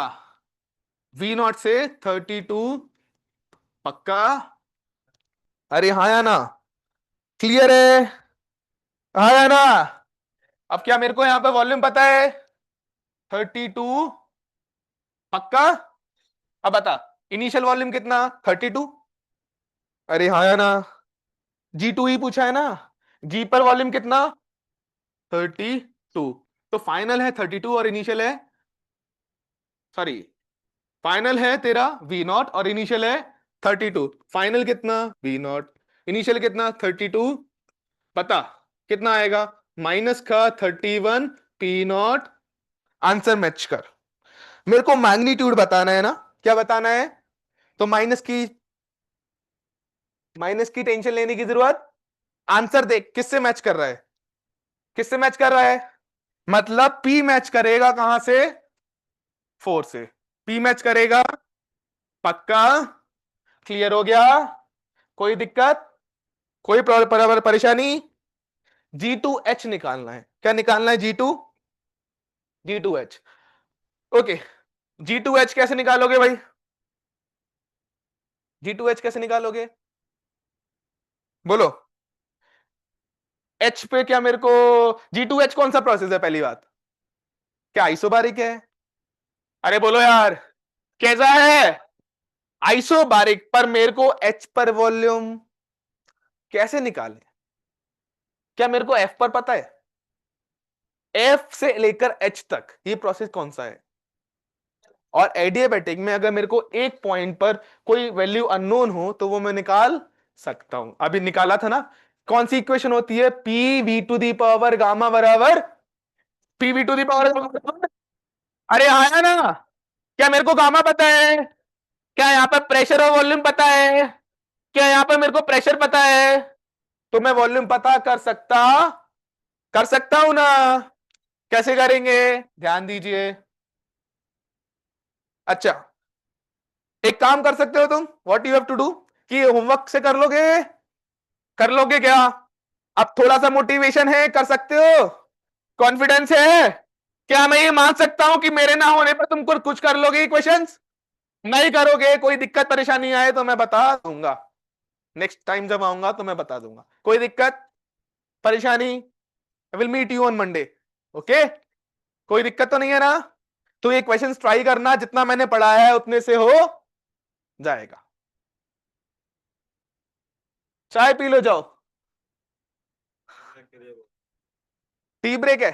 V0 से 32 पक्का? अरे हाँ या ना? क्लियर है? हाँ या ना? अब क्या मेरे को यहां पे वॉल्यूम पता है? 32। पक्का? अब बता, इनिशियल वॉल्यूम कितना? 32। अरे हाँ या ना? G2 ही पूछा है ना? जी पर वॉल्यूम कितना? 32। तो फाइनल है 32 और इनिशियल है, सॉरी, फाइनल है तेरा V0 और इनिशियल है 32। फाइनल कितना? V0। इनिशियल कितना? 32। पता कितना आएगा? माइनस का 31 P0। आंसर मैच कर। मेरे को मैग्नीट्यूड बताना है ना? क्या बताना है? तो माइनस की टेंशन लेने की जरूरत। आंसर देख किससे मैच कर रहा है, किससे मैच कर रहा है? मतलब P मैच करेगा कहां से? 4 से। P मैच करेगा। पक्का? क्लियर हो गया? कोई दिक्कत? कोई परेशानी? G2H निकालना है। क्या निकालना है? G2H। ओके, G2H कैसे निकालोगे भाई? G2H कैसे निकालोगे? बोलो। H पे क्या मेरे को, G2H कौन सा प्रोसेस है पहली बात? क्या आइसोबारिक है? अरे बोलो यार, कैसा है? आइसोबारिक। पर मेरे को H पर वॉल्यूम कैसे निकाले? क्या मेरे को F पर पता है? F से लेकर H तक ये प्रोसेस कौन सा है? और एडियाबैटिक में अगर मेरे को एक पॉइंट पर कोई वैल्यू अननोन हो तो वो मैं निकाल सकता हूं। अभी निकाला था ना? कौन सी इक्वेशन होती है? P V to the power gamma बराबर p we to the power. अरे हाँ है ना? क्या मेरे को गामा पता है? क्या यहाँ पर प्रेशर और वॉल्यूम पता है? क्या यहाँ पर मेरे को प्रेशर पता है? तो मैं वॉल्यूम पता कर सकता हूं ना? कैसे करेंगे? ध्यान दीजिए। अच्छा, एक काम कर सकते हो तुम, what you have to do, कि होमवर्क से कर लोगे? कर लोगे क्या? अब थोड़ा सा मोटिवेशन है, कर सकते हो? कॉन्फिडेंस है? क्या मैं ये मान सकता हूं कि मेरे ना होने पर तुम कुछ कर लोगे क्वेश्चंस? नहीं करोगे? कोई दिक्कत परेशानी आए तो मैं बता दूंगा, नेक्स्ट टाइम जब आऊंगा तो मैं बता दूंगा। कोई दिक्कत परेशानी? I will meet you on Monday. Okay, कोई दिक्कत तो नहीं है ना? तो ये क्वेश्चंस ट्राई करना, जितना मैंने पढ़ाया है उतने से हो जाएगा। चाय पी लो, जाओ। टी ब्रेक है?